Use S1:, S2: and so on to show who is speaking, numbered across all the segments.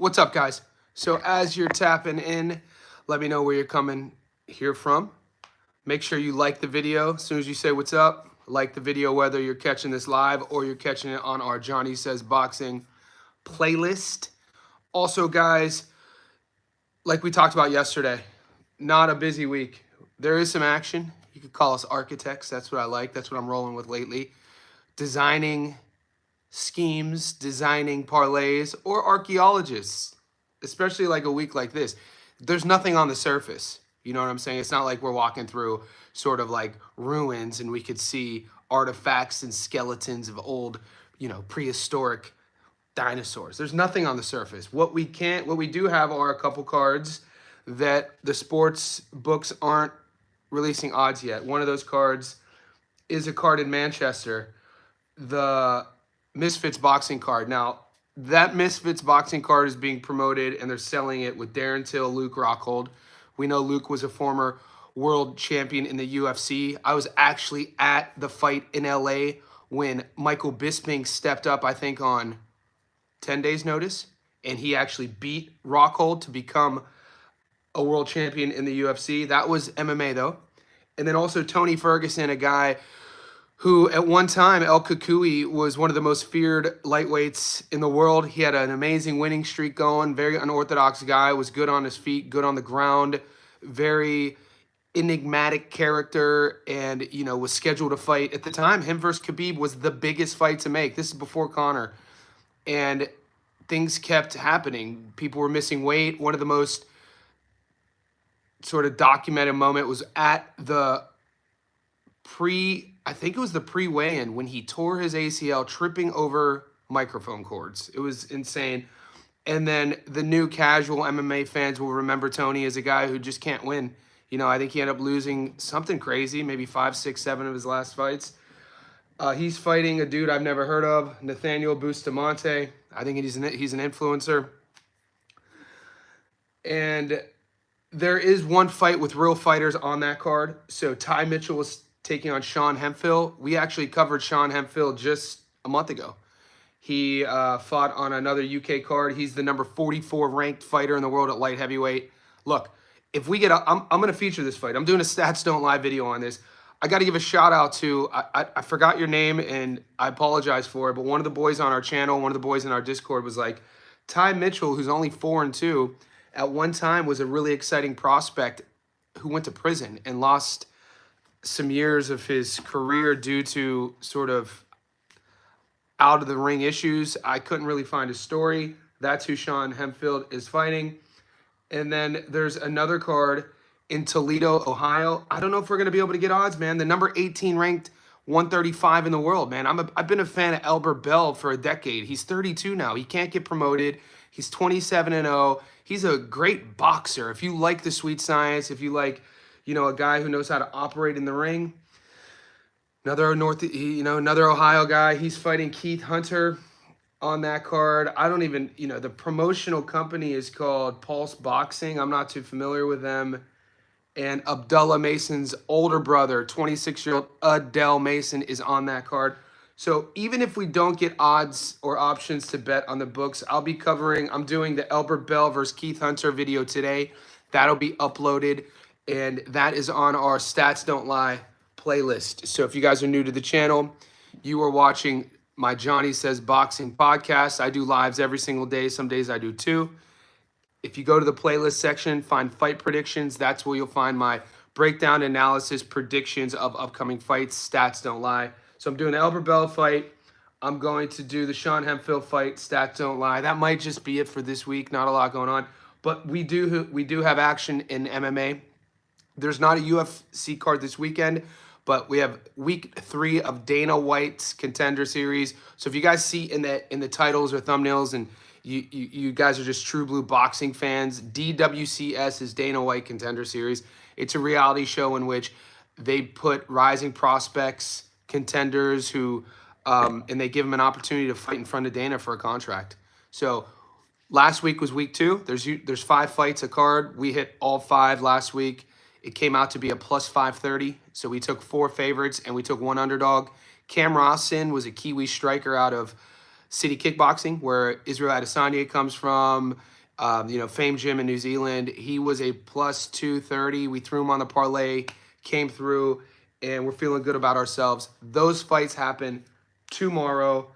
S1: What's up, guys? So as you're tapping in, let me know where you're coming here from. Make sure you like the video. As soon as you say what's up, like the video whether you're catching this live or you're catching it on our Johnny Says Boxing playlist. Also, guys, like we talked about yesterday, not a busy week. There is some action. You could call us architects. That's what I like. That's what I'm rolling with lately. Designing schemes, designing parlays, or archaeologists, especially like a week like this. There's nothing on the surface. You know what I'm saying? It's not like we're walking through sort of like ruins and we could see artifacts and skeletons of old, prehistoric dinosaurs. There's nothing on the surface. What we do have are a couple cards that the sports books aren't releasing odds yet. One of those cards is a card in Manchester, the Misfits boxing card. Now, that Misfits boxing card is being promoted and they're selling it with Darren Till, Luke Rockhold. We know Luke was a former world champion in the UFC. I was actually at the fight in LA when Michael Bisping stepped up, I think, on 10 days' notice, and he actually beat Rockhold to become a world champion in the UFC. That was MMA, though. And then also Tony Ferguson, a guy who at one time, El Kukui, was one of the most feared lightweights in the world. He had an amazing winning streak going, very unorthodox guy, was good on his feet, good on the ground, very enigmatic character, and, was scheduled to fight. At the time, him versus Khabib was the biggest fight to make. This is before Conor. And things kept happening. People were missing weight. One of the most sort of documented moment was at the I think it was the pre-weigh-in when he tore his ACL tripping over microphone cords. It was insane. And then the new casual MMA fans will remember Tony as a guy who just can't win. I think he ended up losing something crazy, maybe 5, 6, 7 of his last fights. He's fighting a dude I've never heard of, Nathaniel Bustamante. I think he's an influencer. And there is one fight with real fighters on that card. So Ty Mitchell was taking on Sean Hemphill. We actually covered Sean Hemphill just a month ago. He fought on another UK card. He's the number 44 ranked fighter in the world at light heavyweight. Look, if we get I'm going to feature this fight. I'm doing a Stats Don't Lie video on this. I got to give a shout out to, I forgot your name and I apologize for it, but one of the boys on our channel, one of the boys in our Discord was like, Ty Mitchell, who's only 4-2, at one time was a really exciting prospect who went to prison and lost some years of his career due to sort of out of the ring issues. I couldn't really find his story. That's who Sean Hemphill is fighting. And then there's another card in Toledo, Ohio. I don't know if we're going to be able to get odds, man. The number 18 ranked 135 in the world, man. I've been a fan of Albert Bell for a decade. He's 32 now. He can't get promoted. He's 27-0. He's a great boxer. If you like the sweet science, if you like, a guy who knows how to operate in the ring. Another Ohio guy. He's fighting Keith Hunter on that card. I don't even, the promotional company is called Pulse Boxing. I'm not too familiar with them. And Abdullah Mason's older brother, 26-year-old Adele Mason, is on that card. So even if we don't get odds or options to bet on the books, I'm doing the Albert Bell versus Keith Hunter video today. That'll be uploaded, and that is on our Stats Don't Lie playlist. So if you guys are new to the channel, you are watching my Johnny Says Boxing podcast. I do lives every single day. Some days I do 2. If you go to the playlist section, find fight predictions. That's where you'll find my breakdown, analysis, predictions of upcoming fights. Stats Don't Lie. So I'm doing the Albert Bell fight. I'm going to do the Sean Hemphill fight. Stats Don't Lie. That might just be it for this week. Not a lot going on. But we do have action in MMA. There's not a UFC card this weekend, but we have week 3 of Dana White's Contender Series. So if you guys see in the titles or thumbnails and you guys are just true blue boxing fans, DWCS is Dana White Contender Series. It's a reality show in which they put rising prospects, contenders who, and they give them an opportunity to fight in front of Dana for a contract. So last week was week 2. There's 5 fights a card. We hit all 5 last week. It came out to be a plus 530. So we took 4 favorites and we took 1 underdog. Cam Rawson was a Kiwi striker out of City Kickboxing, where Israel Adesanya comes from. Famed gym in New Zealand. He was a plus 230. We threw him on the parlay, came through, and we're feeling good about ourselves. Those fights happen tomorrow,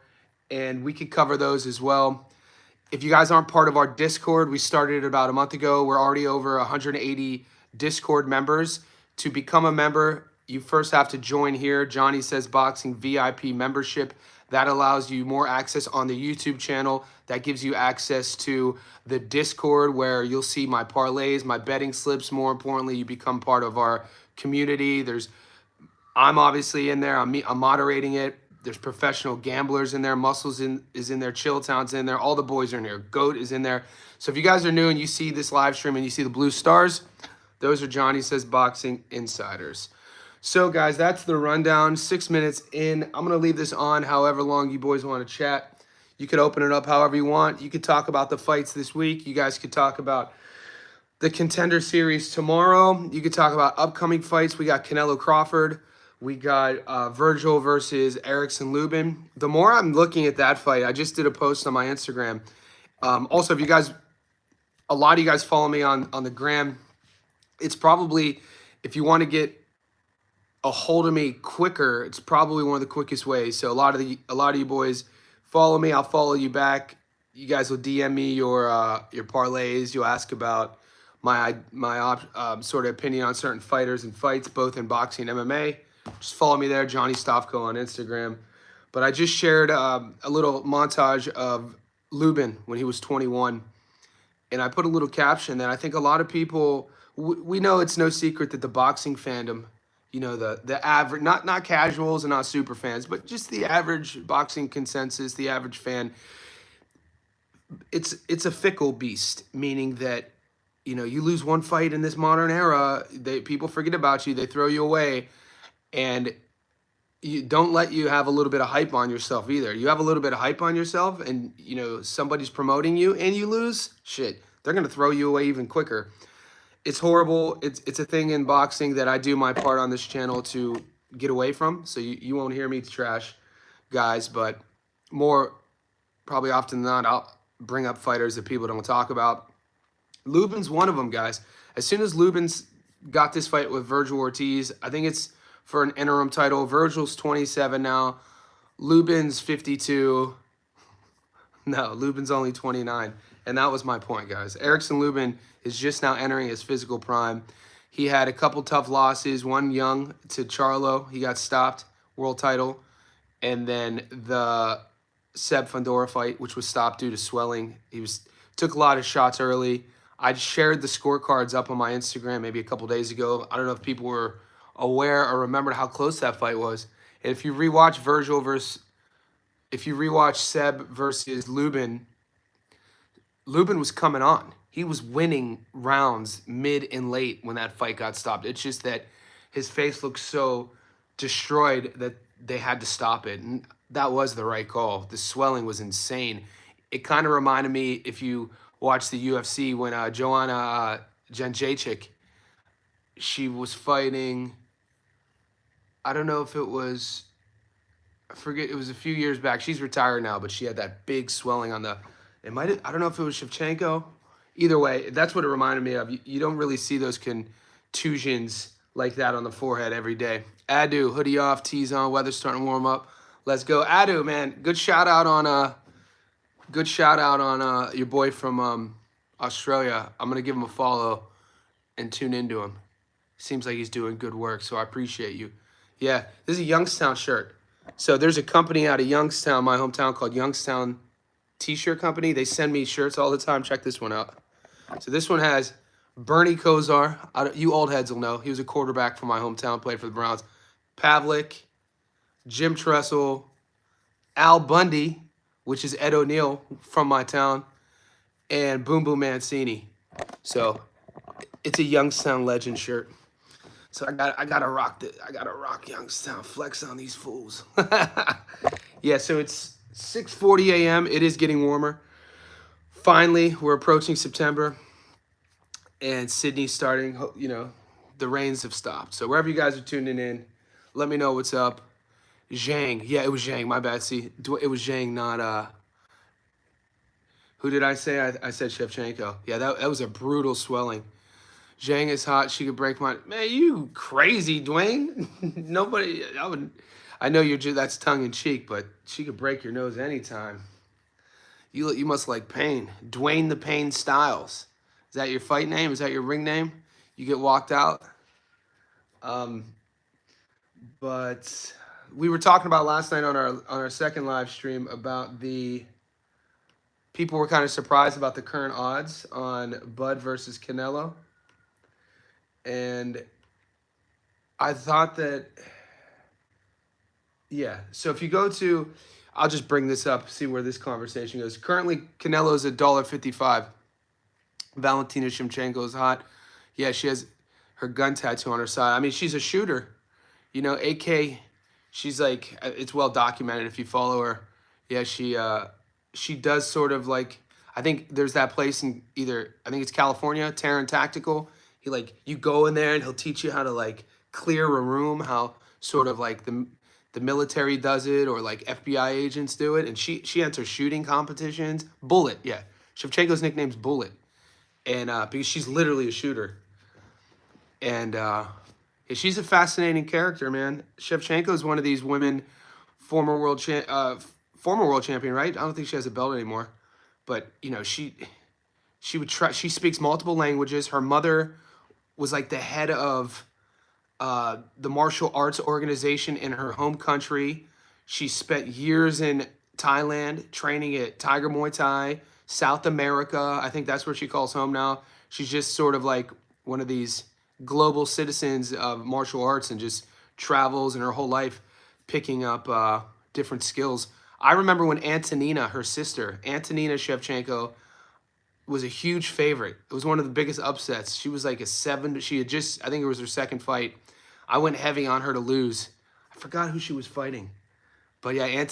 S1: and we could cover those as well. If you guys aren't part of our Discord, we started it about a month ago. We're already over 180 Discord members. To become a member, you first have to join here, Johnny Says Boxing VIP membership. That allows you more access on the YouTube channel. That gives you access to the Discord where you'll see my parlays, my betting slips. More importantly, you become part of our community. I'm obviously in there. I'm moderating it. There's professional gamblers in there. Muscles is in there. Chilltown's in there. All the boys are in there. Goat is in there. So if you guys are new and you see this live stream and you see the blue stars, those are Johnny Says Boxing insiders. So guys, that's the rundown. 6 minutes in. I'm going to leave this on however long you boys want to chat. You could open it up however you want. You could talk about the fights this week. You guys could talk about the Contender Series tomorrow. You could talk about upcoming fights. We got Canelo Crawford. We got Virgil versus Erickson Lubin. The more I'm looking at that fight, I just did a post on my Instagram. Also, if you guys, a lot of you guys follow me on the gram, it's probably, if you want to get a hold of me quicker, it's probably one of the quickest ways. So a lot of you boys follow me. I'll follow you back. You guys will DM me your parlays. You'll ask about my sort of opinion on certain fighters and fights, both in boxing and MMA. Just follow me there, Johnny Stofko on Instagram. But I just shared a little montage of Lubin when he was 21. And I put a little caption that I think a lot of people, we know it's no secret that the boxing fandom, the average, not casuals and not super fans, but just the average boxing consensus, the average fan, it's a fickle beast, meaning that, you lose one fight in this modern era, people forget about you, they throw you away. And you don't let you have a little bit of hype on yourself either. You have a little bit of hype on yourself and, somebody's promoting you and you lose, shit, they're going to throw you away even quicker. It's horrible. It's a thing in boxing that I do my part on this channel to get away from. So you won't hear me trash guys, but more probably often than not, I'll bring up fighters that people don't talk about. Lubin's one of them, guys. As soon as Lubin's got this fight with Virgil Ortiz, I think it's for an interim title. Virgil's 27 now. Lubin's 52. No, Lubin's only 29. And that was my point, guys. Erickson Lubin is just now entering his physical prime. He had a couple tough losses. One young to Charlo. He got stopped. World title. And then the Seb Fundora fight, which was stopped due to swelling. Took a lot of shots early. I shared the scorecards up on my Instagram maybe a couple days ago. I don't know if people were aware or remembered how close that fight was. And if you rewatch Seb versus Lubin, Lubin was coming on. He was winning rounds mid and late when that fight got stopped. It's just that his face looked so destroyed that they had to stop it. And that was the right call. The swelling was insane. It kind of reminded me, if you watch the UFC, when Joanna Jędrzejczyk, she was fighting, I don't know if it was, I forget, it was a few years back. She's retired now, but she had that big swelling on the, I don't know if it was Shevchenko. Either way, that's what it reminded me of. You don't really see those contusions like that on the forehead every day. Adu, hoodie off, tees on, weather's starting to warm up. Let's go. Adu, man, good shout out on your boy from Australia. I'm going to give him a follow and tune into him. Seems like he's doing good work, so I appreciate you. Yeah, this is a Youngstown shirt. So there's a company out of Youngstown, my hometown, called Youngstown T-shirt Company. They send me shirts all the time. Check this one out. So this one has Bernie Kosar. You old heads will know. He was a quarterback from my hometown, played for the Browns. Pavlik, Jim Tressel, Al Bundy, which is Ed O'Neill from my town, and Boom Boom Mancini. So it's a Youngstown legend shirt. So I gotta rock Youngstown, flex on these fools. Yeah, so it's 6:40 a.m. It is getting warmer. Finally, we're approaching September, and Sydney's starting. The rains have stopped. So wherever you guys are tuning in, let me know what's up. Zhang, yeah, it was Zhang. My bad. See, it was Zhang, not Who did I say? I said Shevchenko. Yeah, that was a brutal swelling. Zhang is hot. She could break my man. You crazy, Dwayne? Nobody. I would. I know you're. That's tongue in cheek, but she could break your nose anytime. You must like pain. Dwayne the Pain Styles. Is that your fight name? Is that your ring name? You get walked out. Um, but we were talking about last night on our second live stream about the people were kind of surprised about the current odds on Bud versus Canelo. And I thought that, yeah. So if you go to, I'll just bring this up, see where this conversation goes. Currently, Canelo's $1.55. Valentina Shevchenko is hot. Yeah, she has her gun tattoo on her side. I mean, she's a shooter. You know, AK, she's like, it's well documented if you follow her. Yeah, she does sort of like, I think there's that place in either, I think it's California, Terran Tactical. He like, you go in there and he'll teach you how to like clear a room, how sort of like the military does it or like FBI agents do it. And she enters shooting competitions. Bullet, yeah. Shevchenko's nickname's Bullet. And because she's literally a shooter. And yeah, she's a fascinating character, man. Shevchenko is one of these women, former world champion, right? I don't think she has a belt anymore, but you know she would try. She speaks multiple languages. Her mother was like the head of the martial arts organization in her home country. She spent years in Thailand training at Tiger Muay Thai, South America. I think that's where she calls home now. She's just sort of like one of these global citizens of martial arts and just travels in her whole life picking up different skills. I remember when Antonina, her sister, Antonina Shevchenko, was a huge favorite. It was one of the biggest upsets. She was like a 7. She had just, I think it was her second fight. I went heavy on her to lose. I forgot who she was fighting. But yeah,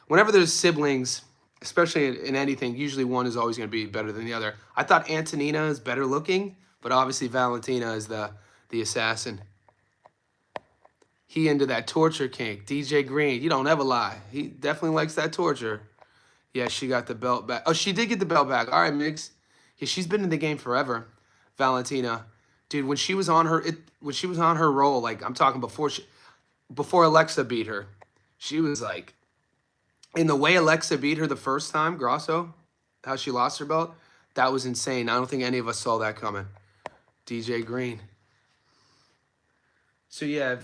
S1: whenever there's siblings, especially in anything, usually one is always going to be better than the other. I thought Antonina is better looking, but obviously Valentina is the assassin. He into that torture kink. DJ Green, you don't ever lie. He definitely likes that torture. Yeah, she got the belt back. Oh, she did get the belt back. All right, Migs. Yeah, she's been in the game forever, Valentina. Dude, when she was on her roll, like I'm talking before Alexa beat her, she was like, in the way Alexa beat her the first time, Grasso, how she lost her belt, that was insane. I don't think any of us saw that coming. DJ Green. So yeah,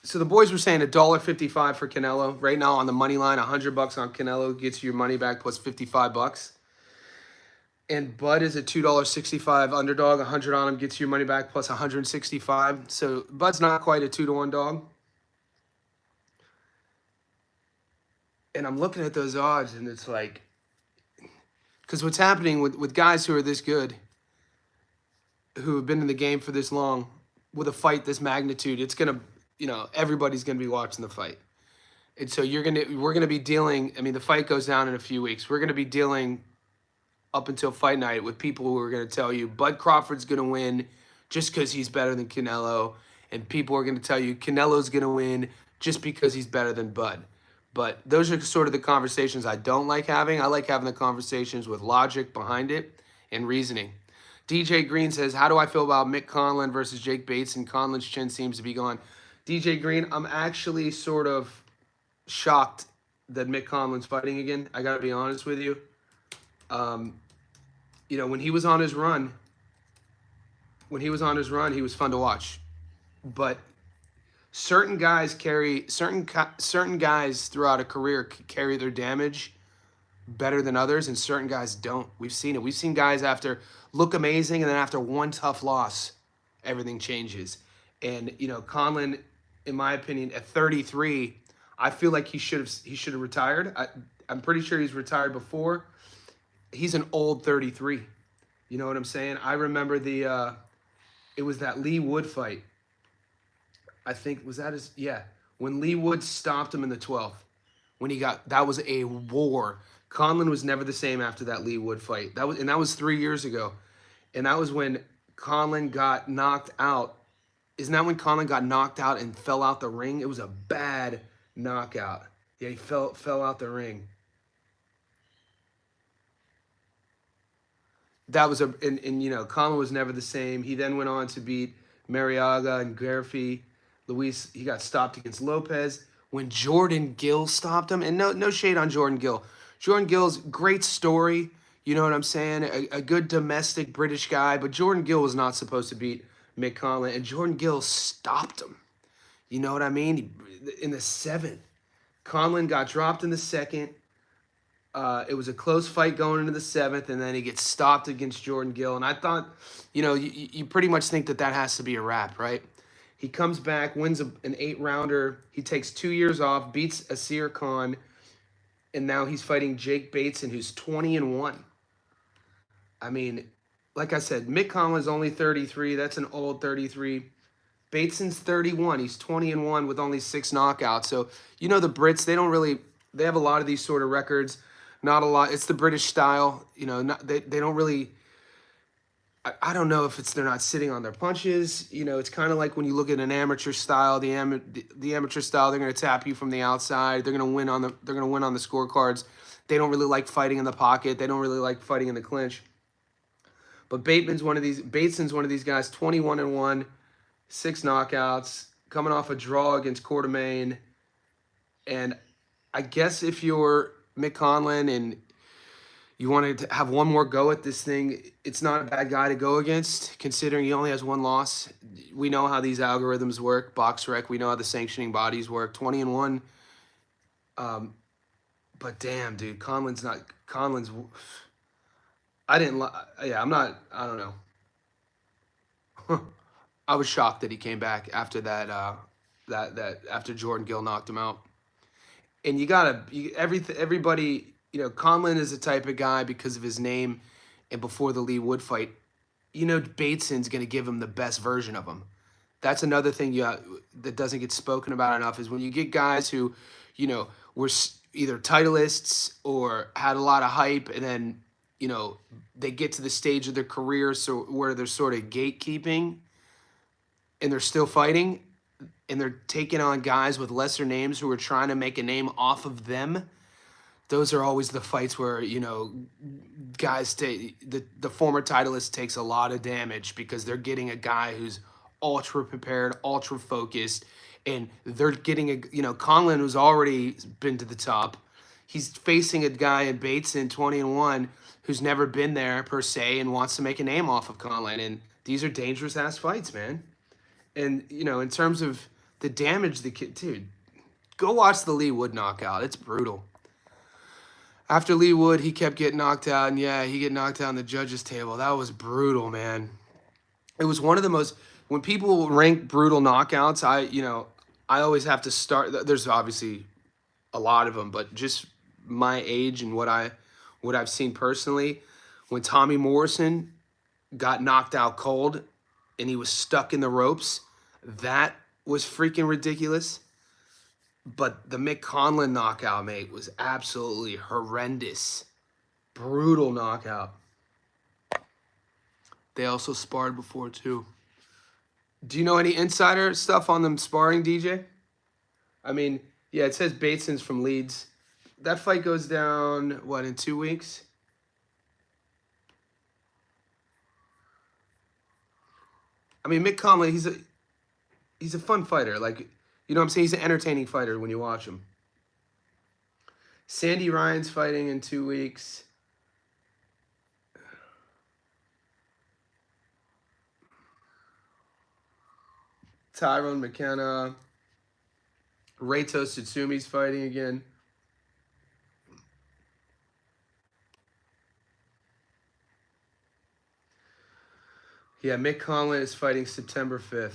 S1: so the boys were saying $1.55 for Canelo. Right now on the money line, $100 on Canelo gets you your money back plus $55. And Bud is a $2.65 underdog. 100 on him gets you your money back plus 165. So Bud's not quite a 2-to-1 dog. And I'm looking at those odds, and it's like, because what's happening with guys who are this good, who have been in the game for this long, with a fight this magnitude, it's gonna, everybody's gonna be watching the fight, and so we're gonna be dealing. I mean, the fight goes down in a few weeks. We're gonna be dealing up until fight night with people who are gonna tell you Bud Crawford's gonna win just because he's better than Canelo, and people are gonna tell you Canelo's gonna win just because he's better than Bud. But those are sort of the conversations I don't like having. I like having the conversations with logic behind it and reasoning. DJ Green says, how do I feel about Mick Conlan versus Jake Bates? And Conlan's chin seems to be gone. DJ Green, I'm actually sort of shocked that Mick Conlan's fighting again. I got to be honest with you. When he was on his run, he was fun to watch. But certain guys throughout a career carry their damage better than others, and certain guys don't. We've seen it. We've seen guys look amazing, and then after one tough loss, everything changes. And Conlan, in my opinion, at 33, I feel like he should have retired. I'm pretty sure he's retired before. He's an old 33. You know what I'm saying? I remember it was that Lee Wood fight. I think, when Lee Wood stopped him in the 12th, that was a war. Conlan was never the same after that Lee Wood fight. That was 3 years ago. And that was when Conlan got knocked out. Isn't that when Conlan got knocked out and fell out the ring? It was a bad knockout. Yeah, he fell out the ring. That was and you know, Conlon was never the same. He then went on to beat Mariaga and Garfi. Luis, he got stopped against Lopez. When Jordan Gill stopped him, and no shade on Jordan Gill. Jordan Gill's great story. You know what I'm saying? A good domestic British guy, but Jordan Gill was not supposed to beat Mick Conlon, and Jordan Gill stopped him. You know what I mean? In the seventh. Conlon got dropped in the second. It was a close fight going into the seventh, and then he gets stopped against Jordan Gill. And I thought, you know, you pretty much think that has to be a wrap, right? He comes back, wins an 8-rounder. He takes 2 years off, beats Asir Khan, and now he's fighting Jake Bateson, who's 20-1. I mean, like I said, Mick Conlon's only 33. That's an old 33. Bateson's 31. He's 20-1 with only 6 knockouts. So, you know, the Brits, they have a lot of these sort of records. Not a lot. It's the British style. You know, they don't really, I don't know if they're not sitting on their punches. You know, it's kind of like when you look at an amateur style, the amateur style, they're going to tap you from the outside. They're going to win on the scorecards. They don't really like fighting in the pocket. They don't really like fighting in the clinch. But Bateson's one of these guys, 21-1, 6 knockouts, coming off a draw against Quartermain. And I guess if you're Mick Conlon and you wanted to have one more go at this thing, it's not a bad guy to go against, considering he only has 1 loss. We know how these algorithms work, BoxRec. We know how the sanctioning bodies work. 20-1. But damn, dude, Conlon's. I don't know. I was shocked that he came back after that. After Jordan Gill knocked him out. And everybody, you know, Conlon is the type of guy because of his name, and before the Lee Wood fight, you know, Bateson's going to give him the best version of him. That's another thing that doesn't get spoken about enough is when you get guys who, you know, were either titleists or had a lot of hype, and then, you know, they get to the stage of their career where they're sort of gatekeeping and they're still fighting, and they're taking on guys with lesser names who are trying to make a name off of them. Those are always the fights where, you know, guys the former titleist takes a lot of damage because they're getting a guy who's ultra prepared, ultra focused, and they're getting Conlon, who's already been to the top. He's facing a guy in Bateson, 20-1, who's never been there per se and wants to make a name off of Conlon. And these are dangerous ass fights, man. And, you know, in terms of the damage the kid, dude, go watch the Lee Wood knockout. It's brutal. After Lee Wood, he kept getting knocked out, and yeah, he get knocked out on the judges' table. That was brutal, man. It was one of the most, when people rank brutal knockouts, I always have to start, there's obviously a lot of them, but just my age and what I've seen personally, when Tommy Morrison got knocked out cold and he was stuck in the ropes, that was freaking ridiculous. But the Mick Conlon knockout, mate, was absolutely horrendous. Brutal knockout. They also sparred before, too. Do you know any insider stuff on them sparring, DJ? I mean, yeah, it says Bateson's from Leeds. That fight goes down, what, in 2 weeks? I mean, Mick Conlon, he's a fun fighter. Like, you know what I'm saying? He's an entertaining fighter when you watch him. Sandy Ryan's fighting in 2 weeks. Tyrone McKenna. Reito Tsutsumy's fighting again. Yeah, Mick Conlon is fighting September 5th.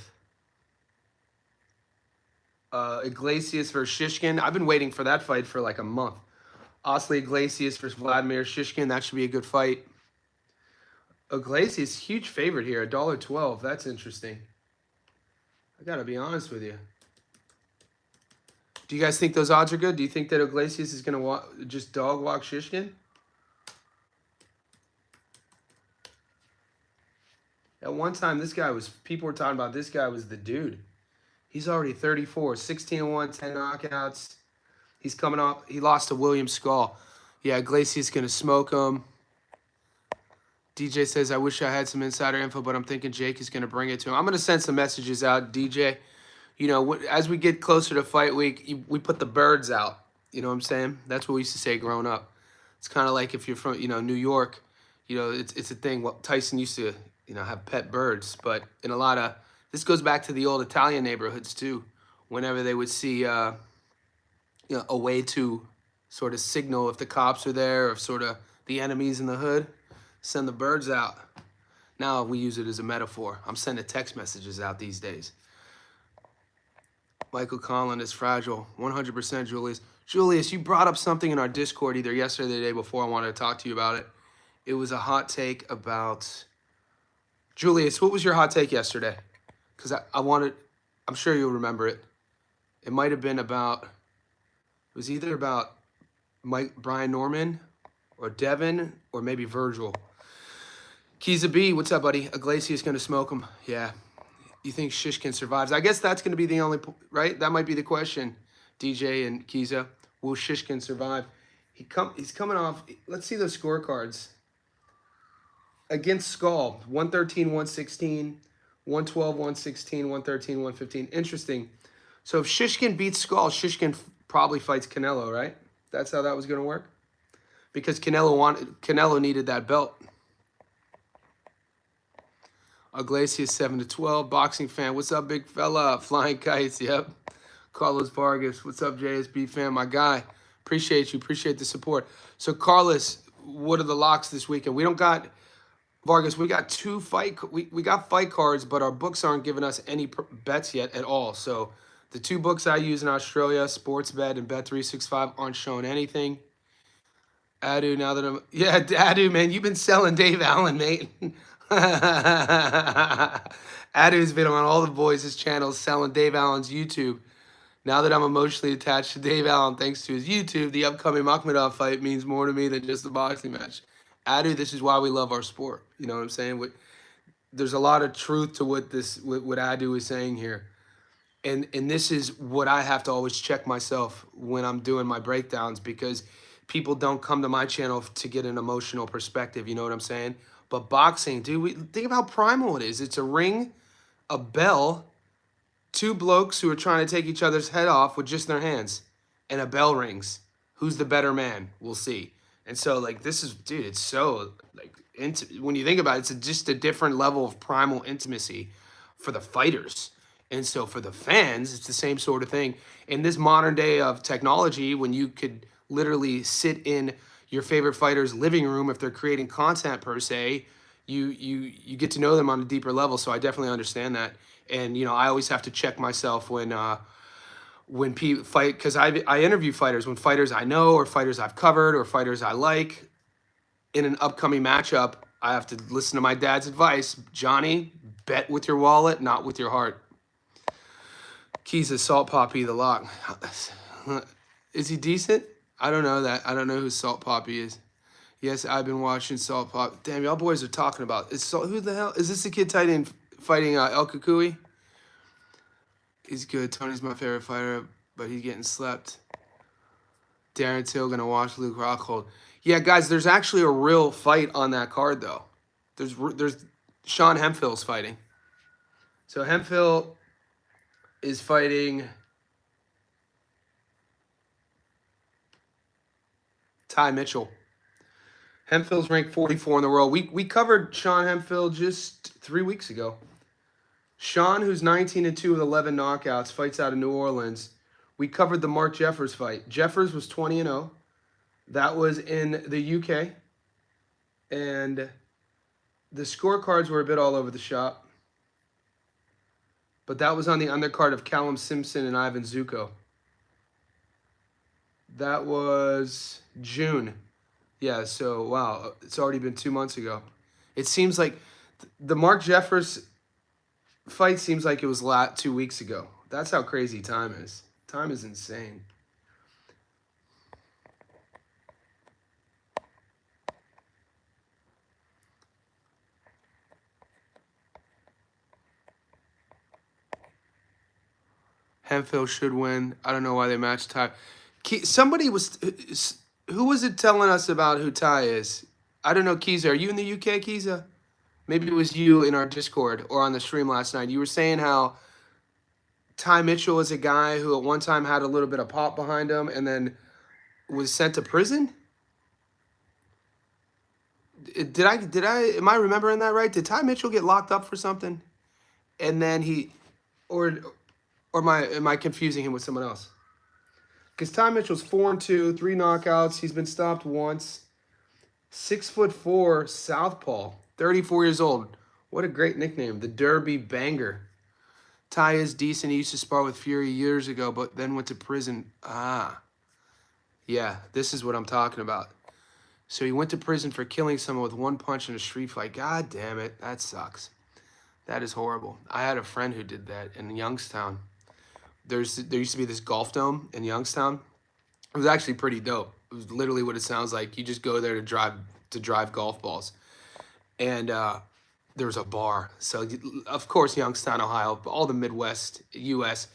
S1: Iglesias versus Shishkin. I've been waiting for that fight for like a month. Osley Iglesias versus Vladimir Shishkin. That should be a good fight. Iglesias, huge favorite here, $1.12. That's interesting. I gotta be honest with you. Do you guys think those odds are good? Do you think that Iglesias is gonna just dog walk Shishkin? At one time, people were talking about this guy was the dude. He's already 34, 16-1, 10 knockouts. He's coming off. He lost to William Skull. Yeah, Iglesias going to smoke him. DJ says, I wish I had some insider info, but I'm thinking Jake is going to bring it to him. I'm going to send some messages out, DJ. You know, as we get closer to fight week, we put the birds out. You know what I'm saying? That's what we used to say growing up. It's kind of like if you're from, New York, it's a thing. Well, Tyson used to, have pet birds. But in a lot of, this goes back to the old Italian neighborhoods too. Whenever they would see, a way to sort of signal if the cops are there or if sort of the enemies in the hood, send the birds out. Now we use it as a metaphor. I'm sending text messages out these days. Michael Collin is fragile. 100% Julius. Julius, you brought up something in our Discord either yesterday or the day before. I wanted to talk to you about it. It was a hot take about... Julius, what was your hot take yesterday? Because I'm sure you'll remember it. It might have been about... It was either about Brian Norman or Devin or maybe Virgil. Kiza B, what's up, buddy? Iglesias going to smoke him. Yeah. You think Shishkin survives? I guess that's going to be the only, right? That might be the question, DJ and Kiza. Will Shishkin survive? He's coming off. Let's see those scorecards. Against Skull, 113, 116, 112, 116, 113, 115. Interesting. So if Shishkin beats Skull, Shishkin probably fights Canelo, right? That's how that was going to work? Because Canelo needed that belt. Iglesias 7-12. Boxing fan. What's up, big fella? Flying kites. Yep. Carlos Vargas. What's up, JSB fan? My guy. Appreciate you. Appreciate the support. So, Carlos, what are the locks this weekend? We don't got Vargas. We got we got fight cards, but our books aren't giving us any bets yet at all. So, the two books I use in Australia, Sportsbet and Bet365, aren't showing anything. Adu, now that I'm... Yeah, Adu, man, you've been selling Dave Allen, mate. Adu's been on all the boys' channels selling Dave Allen's YouTube. Now that I'm emotionally attached to Dave Allen thanks to his YouTube, the upcoming Makhmedov fight means more to me than just a boxing match. Adu, this is why we love our sport. You know what I'm saying? There's a lot of truth to what Adu is saying here. And this is what I have to always check myself when I'm doing my breakdowns, because people don't come to my channel to get an emotional perspective. You know what I'm saying? But boxing, dude, think of how primal it is. It's a ring, a bell, two blokes who are trying to take each other's head off with just their hands, and a bell rings. Who's the better man? We'll see. And so, like, this is, dude, it's so, like, when you think about it, it's just a different level of primal intimacy for the fighters. And so for the fans, it's the same sort of thing. In this modern day of technology, when you could literally sit in your favorite fighter's living room if they're creating content per se, you get to know them on a deeper level. So I definitely understand that. And, I always have to check myself when people fight, because I interview fighters, when fighters I know or fighters I've covered or fighters I like. In an upcoming matchup, I have to listen to my dad's advice. Johnny, bet with your wallet, not with your heart. Keys is Salt Poppy, the lock. Is he decent? I don't know that. I don't know who Salt Poppy is. Yes, I've been watching Salt Pop. Damn, y'all boys are talking about. Who the hell? Is this the kid tight end fighting El Kukui? He's good. Tony's my favorite fighter, but he's getting slept. Darren Till gonna watch Luke Rockhold. Yeah, guys, there's actually a real fight on that card, though. There's Sean Hemphill's fighting. So Hemphill is fighting Ty Mitchell. Hemphill's ranked 44 in the world. We covered Sean Hemphill just 3 weeks ago. Sean, who's 19-2 with 11 knockouts, fights out of New Orleans. We covered the Mark Jeffers fight. Jeffers was 20-0. That was in the UK. And the scorecards were a bit all over the shop. But that was on the undercard of Callum Simpson and Ivan Zuko. That was June. Yeah, so, wow, it's already been 2 months ago. It seems like the Mark Jeffers fight seems like it was 2 weeks ago. That's how crazy time is. Time is insane. Hemphill should win. I don't know why they matched Ty. Somebody was, who was it telling us about who Ty is? I don't know, Kiza. Are you in the UK, Kiza? Maybe it was you in our Discord or on the stream last night. You were saying how Ty Mitchell is a guy who at one time had a little bit of pop behind him and then was sent to prison. Am I remembering that right? Did Ty Mitchell get locked up for something? And then or am I confusing him with someone else? Because Ty Mitchell's 4-2, 3 knockouts. He's been stopped once. 6'4", southpaw, 34 years old. What a great nickname, the Derby Banger. Ty is decent. He used to spar with Fury years ago, but then went to prison. Yeah, this is what I'm talking about. So he went to prison for killing someone with one punch in a street fight. God damn it, that sucks. That is horrible. I had a friend who did that in Youngstown. There used to be this golf dome in Youngstown. It was actually pretty dope. It was literally what it sounds like. You just go there to drive golf balls, and there was a bar. So of course, Youngstown, Ohio, all the Midwest U.S.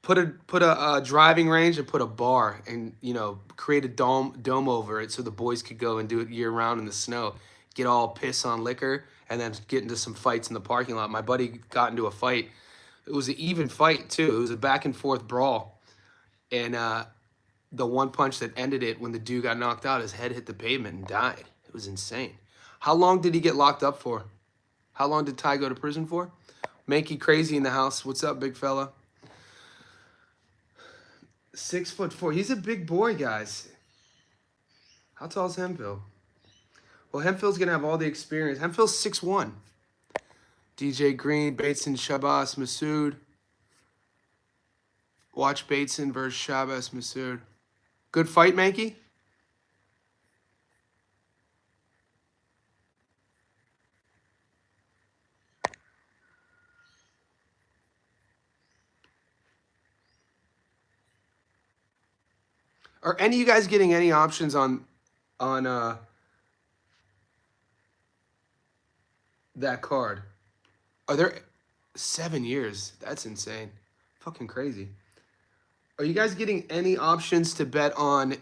S1: put a driving range and put a bar, and create a dome over it so the boys could go and do it year round in the snow, get all piss on liquor, and then get into some fights in the parking lot. My buddy got into a fight. It was an even fight too. It was a back and forth brawl, and the one punch that ended it, when the dude got knocked out, his head hit the pavement and died. It was insane. How long did he get locked up for? How long did Ty go to prison for? Mankey Crazy in the house. What's up, big fella? 6'4". He's a big boy, guys. How tall is Hemphill? Well, Hemphill's going to have all the experience. Hemphill's 6'1". DJ Green, Bateson, Shabazz, Masood. Watch Bateson versus Shabazz, Masood. Good fight, Mankey? Are any of you guys getting any options on that card? Are there 7 years? That's insane. Fucking crazy. Are you guys getting any options to bet on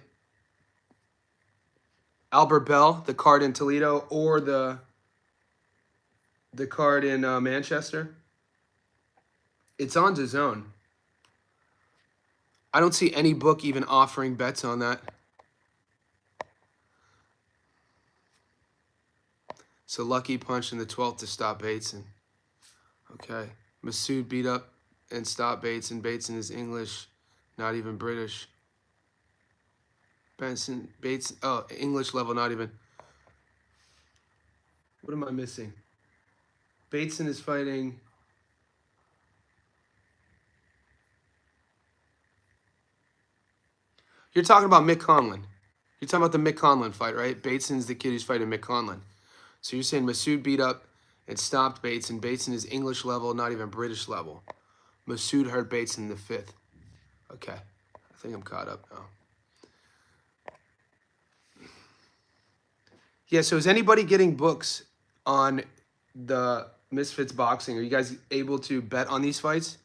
S1: Albert Bell, the card in Toledo, or the card in Manchester? It's on DAZN. I don't see any book even offering bets on that. So Lucky punch in the 12th to stop Bateson. Okay. Masood beat up and stopped Bateson. Bateson is English, not even British. Bateson, English level, not even. What am I missing? Bateson is fighting. You're talking about Mick Conlon. You're talking about the Mick Conlon fight, right? Bateson's the kid who's fighting Mick Conlon. So you're saying Masood beat up and stopped Bateson. Bateson is English level, not even British level. Masood hurt Bateson in the 5th. Okay. I think I'm caught up now. Yeah, so is anybody getting books on the Misfits boxing? Are you guys able to bet on these fights?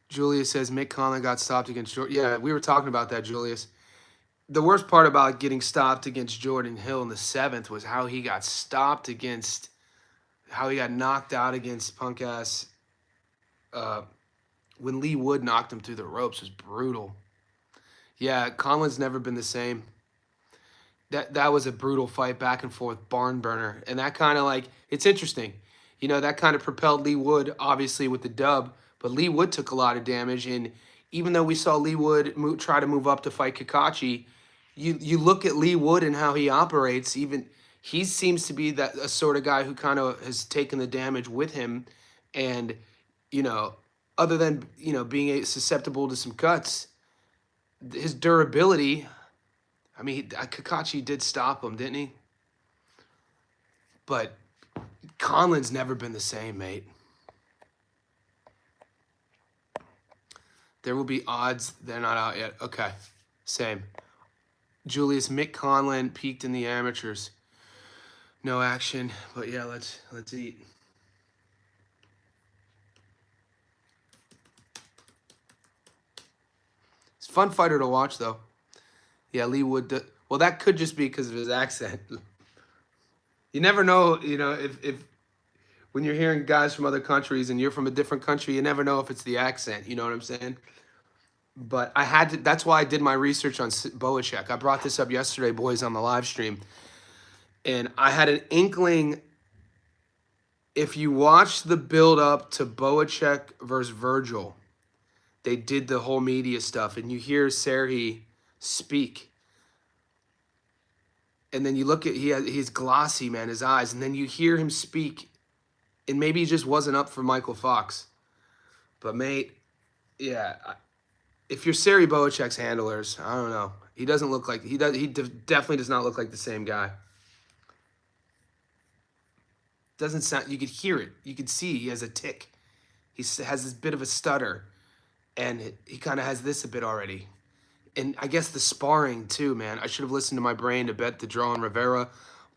S1: Julius says Mick Conlon got stopped against Jordan. Yeah, we were talking about that, Julius. The worst part about getting stopped against Jordan Hill in the 7th was how he got stopped against, how he got knocked out against punk ass. When Lee Wood knocked him through the ropes was brutal. Yeah, Conlon's never been the same. That was a brutal fight, back and forth, barn burner. And that kind of it's interesting. That kind of propelled Lee Wood, obviously, with the dub. But Lee Wood took a lot of damage. And even though we saw Lee Wood try to move up to fight Kakachi, you look at Lee Wood and how he operates. Even he seems to be a sort of guy who kind of has taken the damage with him. And, other than, being susceptible to some cuts, his durability... I mean, Kakachi did stop him, didn't he? But Conlon's never been the same, mate. There will be odds. They're not out yet. Okay, same. Julius, Mick Conlon peaked in the amateurs. No action, but yeah, let's eat. Fun fighter to watch, though. Yeah, Lee Wood. Well, that could just be because of his accent. You never know, if when you're hearing guys from other countries and you're from a different country, you never know if it's the accent. You know what I'm saying? But I had to. That's why I did my research on Boacek. I brought this up yesterday, boys, on the live stream, and I had an inkling. If you watch the build up to Boacek versus Virgil, they did the whole media stuff, and you hear Serhi speak, and then you look at he's glossy, man, his eyes, and then you hear him speak, and maybe he just wasn't up for Michael Fox, but mate, yeah, if you're Serhi Boacek's handlers, I don't know, he doesn't look like definitely does not look like the same guy. Doesn't sound. You could hear it. You could see he has a tick. He has this bit of a stutter, and he kind of has this a bit already. And I guess the sparring too, man. I should have listened to my brain to bet the draw on Rivera.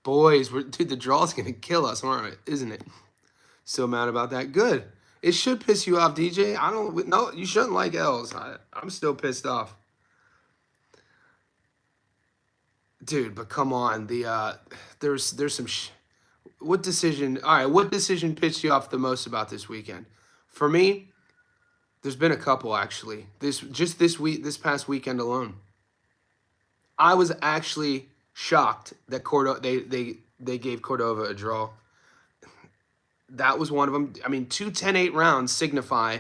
S1: Boys, dude, the draw's gonna kill us, isn't it? So mad about that. Good. It should piss you off, DJ. I don't. No, you shouldn't like L's. I'm still pissed off, dude. But come on, there's some. What decision? All right, what decision pissed you off the most about this weekend? For me, there's been a couple actually. This past weekend alone, I was actually shocked that they gave Cordova a draw. That was one of them. I mean, 2 10-8 rounds signify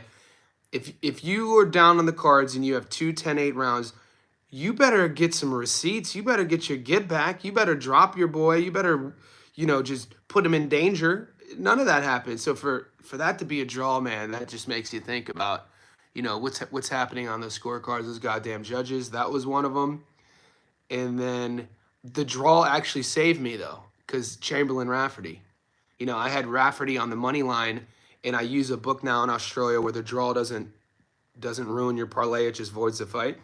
S1: if you are down on the cards and you have 2 10-8 rounds, you better get some receipts. You better get your get back. You better drop your boy. You better, just put him in danger. None of that happened. So for that to be a draw, man, that just makes you think about, what's happening on those scorecards, those goddamn judges. That was one of them. And then the draw actually saved me, though, because Chamberlain Rafferty. I had Rafferty on the money line, and I use a book now in Australia where the draw doesn't ruin your parlay, it just voids the fight.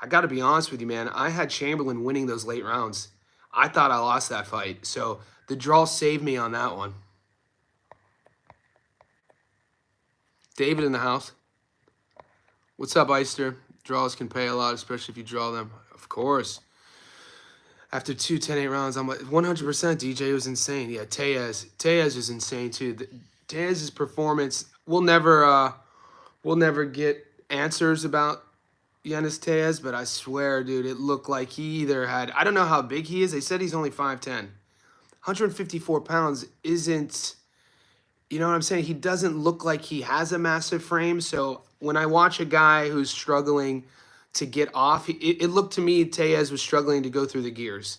S1: I got to be honest with you, man. I had Chamberlain winning those late rounds. I thought I lost that fight. So the draw saved me on that one. David in the house. What's up, Eister? Draws can pay a lot, especially if you draw them. Of course. After 2 10-8 rounds, I'm like 100%. DJ was insane. Yeah, Tellez is insane too. Tellez's performance, we'll never get answers about Yanis Tellez, but I swear, dude, it looked like he either had, I don't know how big he is. They said he's only 5'10". 154 pounds isn't, you know what I'm saying? He doesn't look like he has a massive frame. So when I watch a guy who's struggling to get off, it looked to me Tellez was struggling to go through the gears.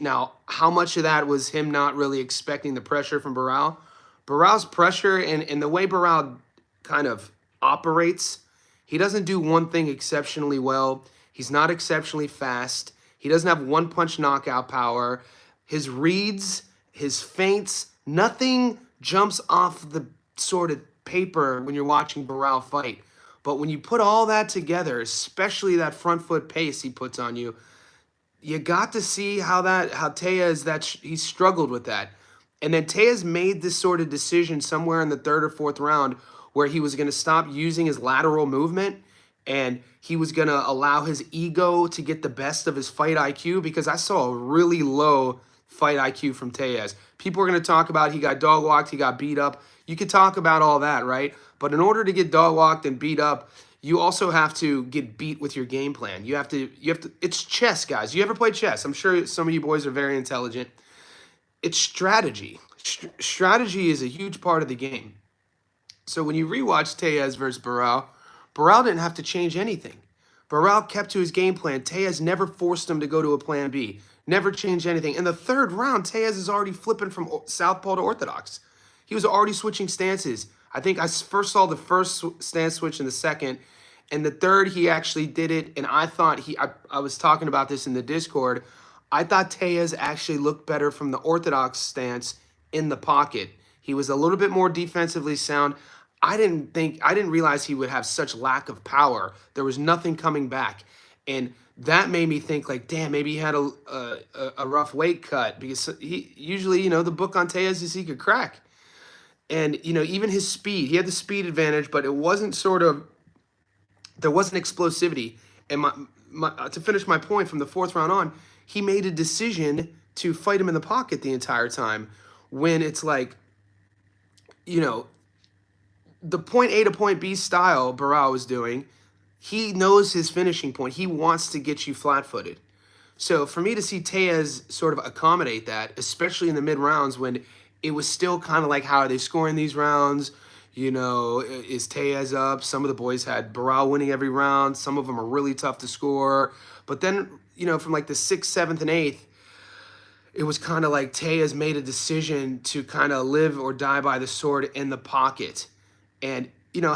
S1: Now, how much of that was him not really expecting the pressure from Barral? Barral's pressure and the way Barral kind of operates, he doesn't do one thing exceptionally well. He's not exceptionally fast. He doesn't have one-punch knockout power. His reads, his feints, nothing jumps off the sort of paper when you're watching Barral fight. But when you put all that together, especially that front foot pace he puts on you, you got to see how Tellez, he struggled with that. And then Tellez made this sort of decision somewhere in the 3rd or 4th round where he was going to stop using his lateral movement and he was going to allow his ego to get the best of his fight IQ, because I saw a really low fight IQ from Tellez. People are going to talk about he got dog walked, he got beat up. You could talk about all that, right? But in order to get dog walked and beat up, you also have to get beat with your game plan. You have to, it's chess, guys. You ever play chess? I'm sure some of you boys are very intelligent. It's strategy. Strategy is a huge part of the game. So when you rewatch Tellez versus Barral, Barral didn't have to change anything. Barral kept to his game plan. Tellez never forced him to go to a plan B. Never changed anything. In the 3rd round, Tellez is already flipping from southpaw to orthodox. He was already switching stances. I think I first saw the first stance switch in the 2nd. And the 3rd, he actually did it. And I thought I was talking about this in the Discord. I thought Tellez actually looked better from the orthodox stance in the pocket. He was a little bit more defensively sound. I didn't realize he would have such lack of power. There was nothing coming back. And that made me think, like, damn, maybe he had a rough weight cut, because he usually, the book on Tellez is he could crack. And, even his speed, he had the speed advantage, but it wasn't there wasn't explosivity. And to finish my point from the fourth round on, he made a decision to fight him in the pocket the entire time when it's like, you know, the point A to point B style Barao is doing, he knows his finishing point. He wants to get you flat-footed. So for me to see Tejas sort of accommodate that, especially in the mid rounds when it was still kind of like, how are they scoring these rounds? You know, is Tejas up? Some of the boys had Barao winning every round. Some of them are really tough to score. But then, you know, from like the 6th, 7th, and 8th, it was kind of like Tejas made a decision to kind of live or die by the sword in the pocket. And, you know,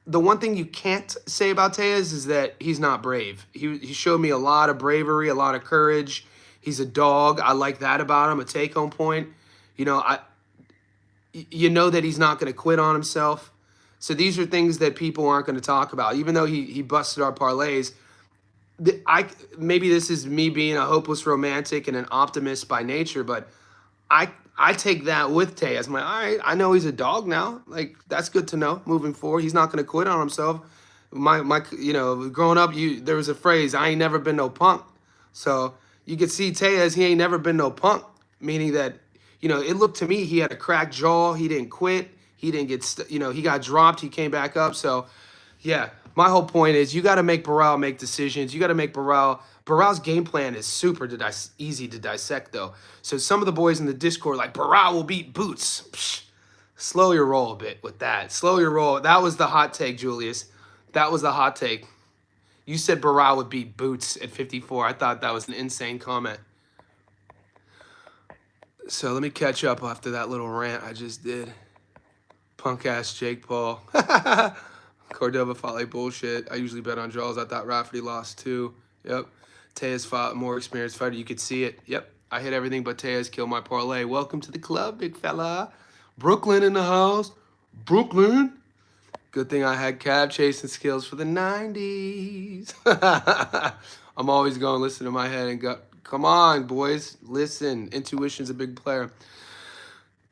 S1: the one thing you can't say about Tejas is that he's not brave. He showed me a lot of bravery, a lot of courage. He's a dog. I like that about him, a take-home point. You know, you know that he's not going to quit on himself. So these are things that people aren't going to talk about. Even though he busted our parlays, maybe this is me being a hopeless romantic and an optimist by nature, but I take that with Tejas. I'm like, all right, I know he's a dog now. Like, that's good to know moving forward. He's not going to quit on himself. My you know, growing up, there was a phrase, I ain't never been no punk. So you could see Tejas, he ain't never been no punk, meaning that, you know, it looked to me he had a cracked jaw. He didn't quit. He didn't get, you know, he got dropped. He came back up. So, yeah, my whole point is you got to make Barao make decisions. You got to make Barao's game plan is super easy to dissect, though. So some of the boys in the Discord like, Barao will beat Boots. Psh, slow your roll a bit with that. Slow your roll. That was the hot take, Julius. That was the hot take. You said Barao would beat Boots at 54. I thought that was an insane comment. So let me catch up after that little rant I just did. Punk ass Jake Paul. Cordova fought like bullshit. I usually bet on draws. I thought Rafferty lost too. Yep. Tejas fought more experienced fighter. You could see it. Yep. I hit everything but Tejas killed my parlay. Welcome to the club, big fella. Brooklyn in the house. Brooklyn. Good thing I had cab chasing skills for the 90s. I'm always going to listen to my head and go, come on, boys. Listen. Intuition's a big player.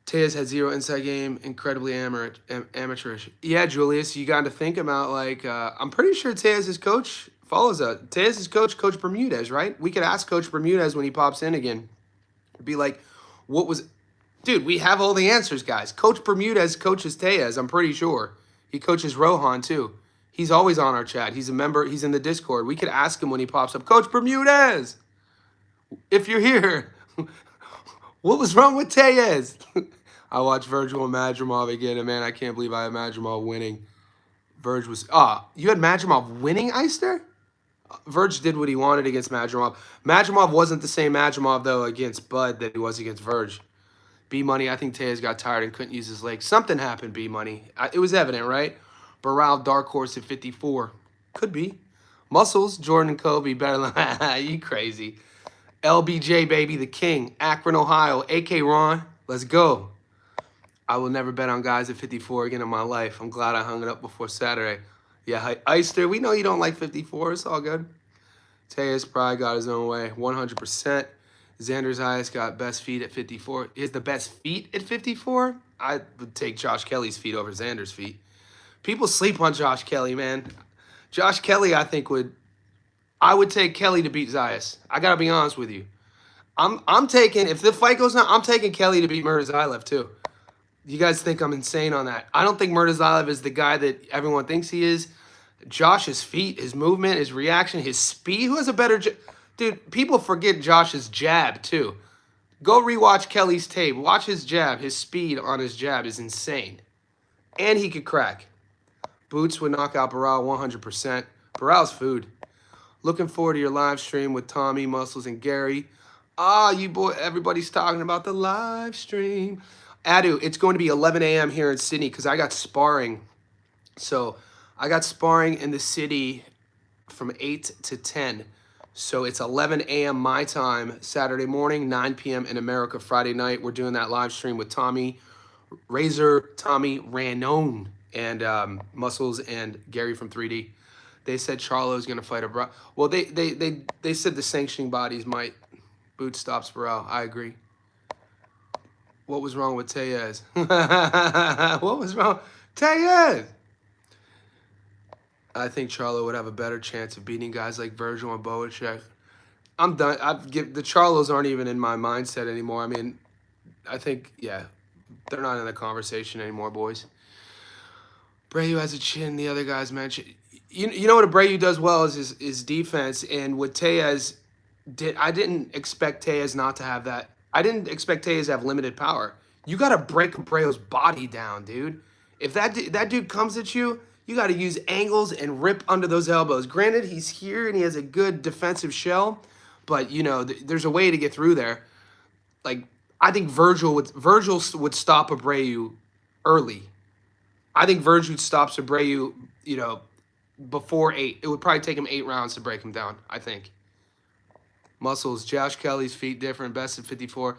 S1: Tejas had zero inside game, incredibly amateurish. Yeah, Julius, you got to think about, like, I'm pretty sure Tejas' coach follows us. Tejas' Coach Bermudez, right? We could ask Coach Bermudez when he pops in again. Be like, what was... Dude, we have all the answers, guys. Coach Bermudez coaches Tejas, I'm pretty sure. He coaches Rohan, too. He's always on our chat. He's a member. He's in the Discord. We could ask him when he pops up. Coach Bermudez, if you're here, what was wrong with Tejas? I watched Virgil and Madrimov again, and man, I can't believe I had Madrimov winning. Verge was... you had Madrimov winning, Eister? Verge did what he wanted against Madrimov. Madrimov wasn't the same Madrimov, though, against Bud that he was against Verge. B-Money, I think Tejas got tired and couldn't use his legs. Something happened, B-Money. It was evident, right? Barao, dark horse at 54. Could be. Muscles, Jordan and Kobe, better than... You crazy. LBJ, baby, the king. Akron, Ohio. AK Ron, let's go. I will never bet on guys at 54 again in my life. I'm glad I hung it up before Saturday. Yeah, Eister, we know you don't like 54. It's all good. Tejas probably got his own way, 100%. Xander's highest got best feet at 54. Is the best feet at 54? I would take Josh Kelly's feet over Xander's feet. People sleep on Josh Kelly, man. Josh Kelly, I think I would take Kelly to beat Zayas. I gotta be honest with you. I'm taking, if the fight goes on, I'm taking Kelly to beat Murtazayev too. You guys think I'm insane on that. I don't think Murtazayev is the guy that everyone thinks he is. Josh's feet, his movement, his reaction, his speed. Who has a better... Dude, people forget Josh's jab, too. Go rewatch Kelly's tape. Watch his jab. His speed on his jab is insane. And he could crack. Boots would knock out Barao 100%. Barao's food. Looking forward to your live stream with Tommy, Muscles, and Gary. You boy, everybody's talking about the live stream. Adu, it's going to be 11 a.m. here in Sydney because I got sparring. So I got sparring in the city from 8 to 10. So it's 11 a.m. my time, Saturday morning, 9 p.m. in America, Friday night. We're doing that live stream with Tommy, Razor, Tommy, Ranon, and Muscles and Gary from 3D. They said Charlo's going to fight a Barao. Well, they said the sanctioning bodies might. Boot stops Barao. I agree. What was wrong with Tejas? What was wrong? Tejas! I think Charlo would have a better chance of beating guys like Virgil and Boacek. I'm done. The Charlos aren't even in my mindset anymore. I mean, I think, yeah, they're not in the conversation anymore, boys. Abreu has a chin. The other guys mentioned. You know what Abreu does well is his defense, and what Tellez did. I didn't expect Tellez not to have that. I didn't expect Tellez to have limited power. You got to break Abreu's body down, dude. If that dude comes at you, you got to use angles and rip under those elbows. Granted, he's here and he has a good defensive shell, but there's a way to get through there. Like I think Virgil would stop Abreu early. I think Virgil stops Abreu, before 8. It would probably take him 8 rounds to break him down, I think. Muscles, Josh Kelly's feet different, best at 54.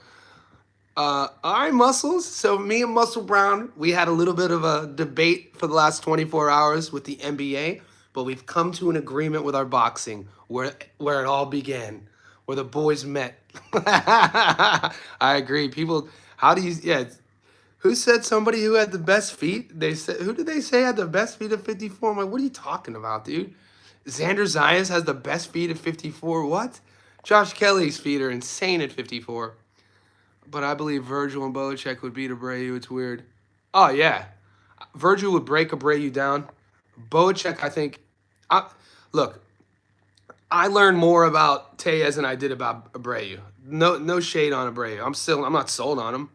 S1: All right, Muscles. So me and Muscle Brown, we had a little bit of a debate for the last 24 hours with the NBA, but we've come to an agreement with our boxing where it all began, where the boys met. I agree. People, how do you, yeah, who said somebody who had the best feet? They said, who did they say had the best feet at 54? I'm like, what are you talking about, dude? Xander Zayas has the best feet at 54. What? Josh Kelly's feet are insane at 54. But I believe Virgil and Boacek would beat Abreu. It's weird. Oh, yeah. Virgil would break Abreu down. Boacek, I think. Look, I learned more about Tellez than I did about Abreu. No shade on Abreu. I'm not sold on him.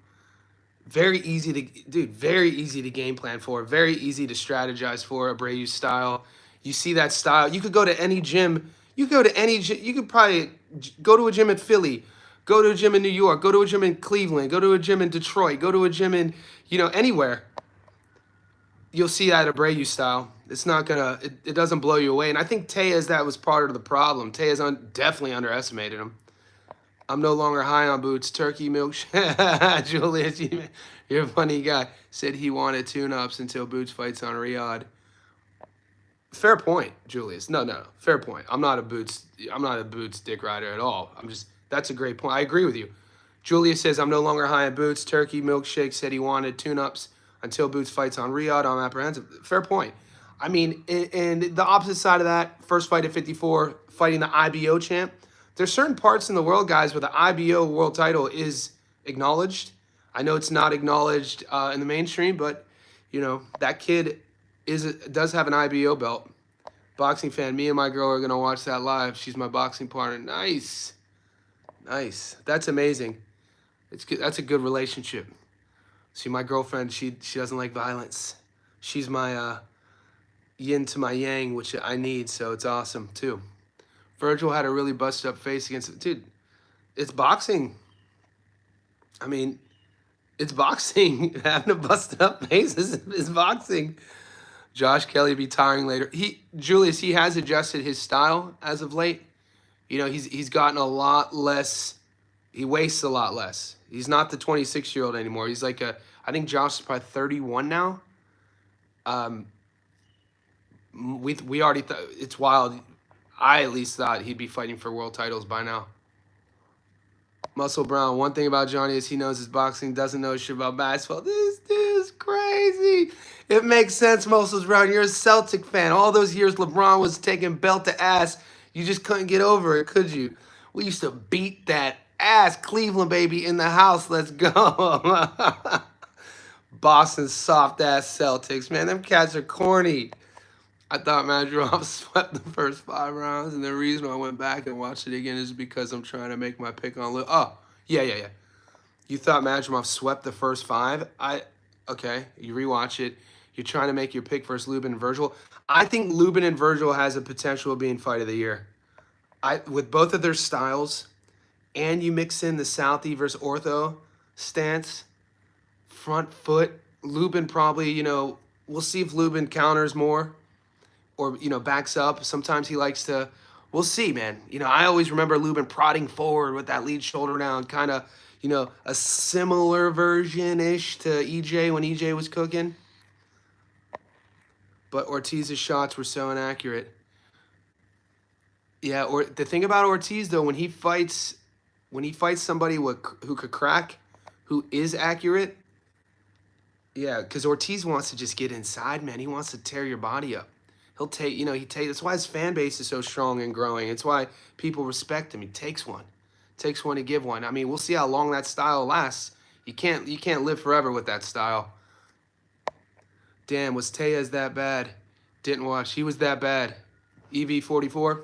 S1: Very easy to game plan for. Very easy to strategize for Abreu's style. You see that style. You could go to any gym. You could probably go to a gym in Philly, go to a gym in New York, go to a gym in Cleveland, go to a gym in Detroit, go to a gym in, anywhere. You'll see that Abreu style. It's not gonna. It doesn't blow you away. And I think Tellez, that was part of the problem. Tellez definitely underestimated him. I'm no longer high on Boots. Turkey milkshake. Julius, you're a funny guy. Said he wanted tune-ups until Boots fights on Riyadh. Fair point, Julius. No. Fair point. I'm not a Boots dick rider at all. That's a great point. I agree with you. Julius says, I'm no longer high on Boots. Turkey milkshake said he wanted tune-ups until Boots fights on Riyadh. I'm apprehensive. Fair point. I mean, and the opposite side of that, first fight at 54, fighting the IBO champ. There's certain parts in the world, guys, where the IBO world title is acknowledged. I know it's not acknowledged in the mainstream, but, that kid does have an IBO belt. Boxing fan, me and my girl are going to watch that live. She's my boxing partner. Nice. That's amazing. That's a good relationship. See, my girlfriend, she doesn't like violence. She's my yin to my yang, which I need, so it's awesome, too. Virgil had a really busted up face against... Dude, it's boxing. I mean, it's boxing. Having a busted up face is boxing. Josh Kelly be tiring later. Julius, he has adjusted his style as of late. He's gotten a lot less. He wastes a lot less. He's not the 26-year-old anymore. He's like I think Josh is probably 31 now. We already thought it's wild. I at least thought he'd be fighting for world titles by now. Muscle Brown, one thing about Johnny is he knows his boxing, doesn't know shit about basketball. This dude's crazy. It makes sense, Muscle Brown. You're a Celtic fan. All those years LeBron was taking belt to ass, you just couldn't get over it, could you? We used to beat that ass. Cleveland, baby, in the house. Let's go. Boston soft-ass Celtics. Man, them cats are corny. I thought Madrimov swept the first 5 rounds, and the reason I went back and watched it again is because I'm trying to make my pick on... Oh, yeah. You thought Madrimov swept the first 5? Okay, you rewatch it. You're trying to make your pick versus Lubin and Virgil. I think Lubin and Virgil has a potential of being fight of the year. With both of their styles, and you mix in the Southie versus Ortho stance, front foot, Lubin probably, we'll see if Lubin counters more. Or, backs up. Sometimes he likes to... We'll see, man. I always remember Lubin prodding forward with that lead shoulder down. Kind of, a similar version-ish to EJ when EJ was cooking. But Ortiz's shots were so inaccurate. Yeah, or the thing about Ortiz, though, when he fights somebody who could crack, who is accurate... Yeah, because Ortiz wants to just get inside, man. He wants to tear your body up. He'll take, that's why his fan base is so strong and growing. It's why people respect him. He takes one. Takes one to give one. I mean, we'll see how long that style lasts. You can't live forever with that style. Damn, was Tejas that bad? Didn't watch. He was that bad. EV44,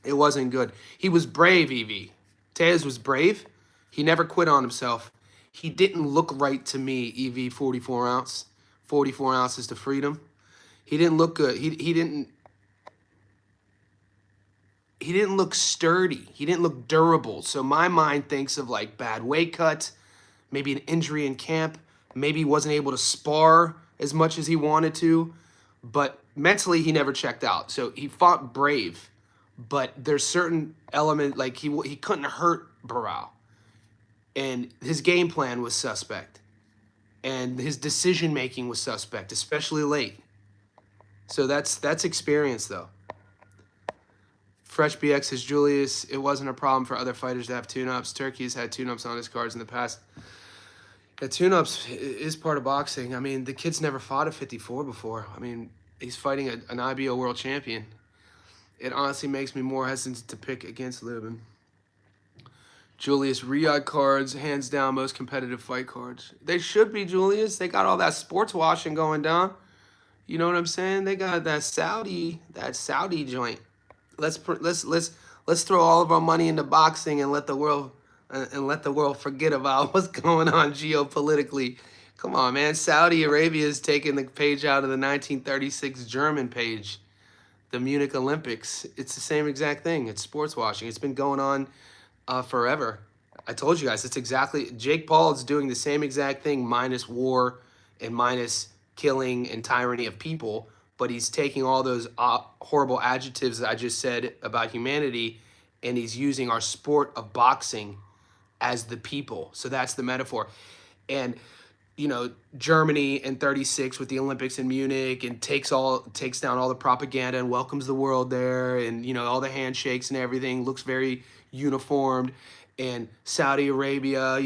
S1: it wasn't good. He was brave, EV. Tejas was brave. He never quit on himself. He didn't look right to me, EV 44 ounce. 44 ounces to freedom. He didn't look good. He didn't look sturdy. He didn't look durable. So my mind thinks of like bad weight cut, maybe an injury in camp, maybe he wasn't able to spar as much as he wanted to, but mentally he never checked out. So he fought brave, but there's certain element like he couldn't hurt Barao, and his game plan was suspect, and his decision making was suspect, especially late. So that's experience though. Fresh BX says, Julius, it wasn't a problem for other fighters to have tune-ups. Turkey's had tune-ups on his cards in the past. Yeah, tune-ups is part of boxing. I mean, the kid's never fought a 54 before. I mean, he's fighting an IBO world champion. It honestly makes me more hesitant to pick against Lubin. Julius, Riyadh cards, hands down, most competitive fight cards. They should be, Julius. They got all that sports washing going down. You know what I'm saying? They got that Saudi joint. Let's throw all of our money into boxing and let the world forget about what's going on geopolitically. Come on, man. Saudi Arabia is taking the page out of the 1936 German page, the Munich Olympics. It's the same exact thing. It's sports washing. It's been going on forever. I told you guys, it's exactly, Jake Paul is doing the same exact thing minus war and minus killing and tyranny of people, but he's taking all those horrible adjectives that I just said about humanity, and he's using our sport of boxing as the people. So that's the metaphor. And, Germany in 36 with the Olympics in Munich, and takes down all the propaganda and welcomes the world there, and, all the handshakes and everything, looks very uniformed. And Saudi Arabia,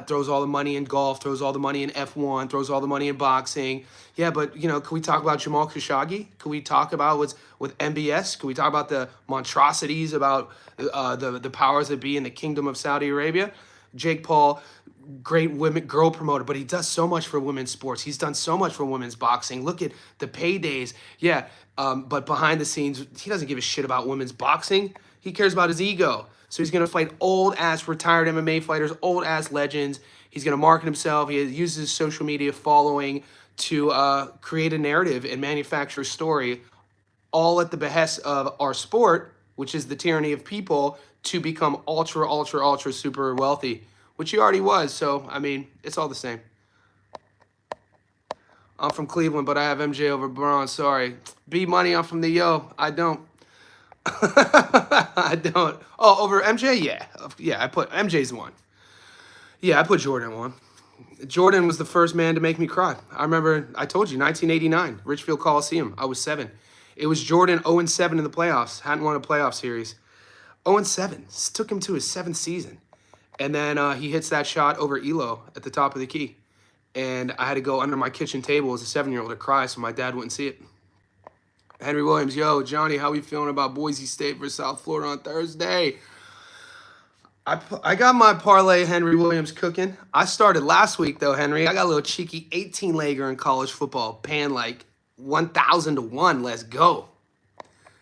S1: throws all the money in golf, throws all the money in F1, throws all the money in boxing. Yeah, but, can we talk about Jamal Khashoggi? Can we talk about what's with MBS? Can we talk about the monstrosities about the powers that be in the Kingdom of Saudi Arabia? Jake Paul, great girl promoter, but he does so much for women's sports. He's done so much for women's boxing. Look at the paydays. Yeah, but behind the scenes, he doesn't give a shit about women's boxing. He cares about his ego. So he's going to fight old-ass retired MMA fighters, old-ass legends. He's going to market himself. He uses his social media following to create a narrative and manufacture a story, all at the behest of our sport, which is the tyranny of people, to become ultra, ultra, ultra super wealthy, which he already was. So, I mean, it's all the same. I'm from Cleveland, but I have MJ over Braun. Sorry. B Money, I'm from the Yo. I don't. I don't. Oh, over MJ? Yeah. Yeah, I put MJ's one. Yeah, I put Jordan one. Jordan was the first man to make me cry. I remember, I told you, 1989, Richfield Coliseum. I was 7. It was Jordan 0-7 in the playoffs. Hadn't won a playoff series. 0-7. Took him to his 7th season. And then he hits that shot over Elo at the top of the key. And I had to go under my kitchen table as a 7-year-old to cry so my dad wouldn't see it. Henry Williams, yo, Johnny, how we feeling about Boise State versus South Florida on Thursday? I got my parlay Henry Williams cooking. I started last week, though, Henry. I got a little cheeky 18-legger in college football, paying like 1,000 to 1. Let's go.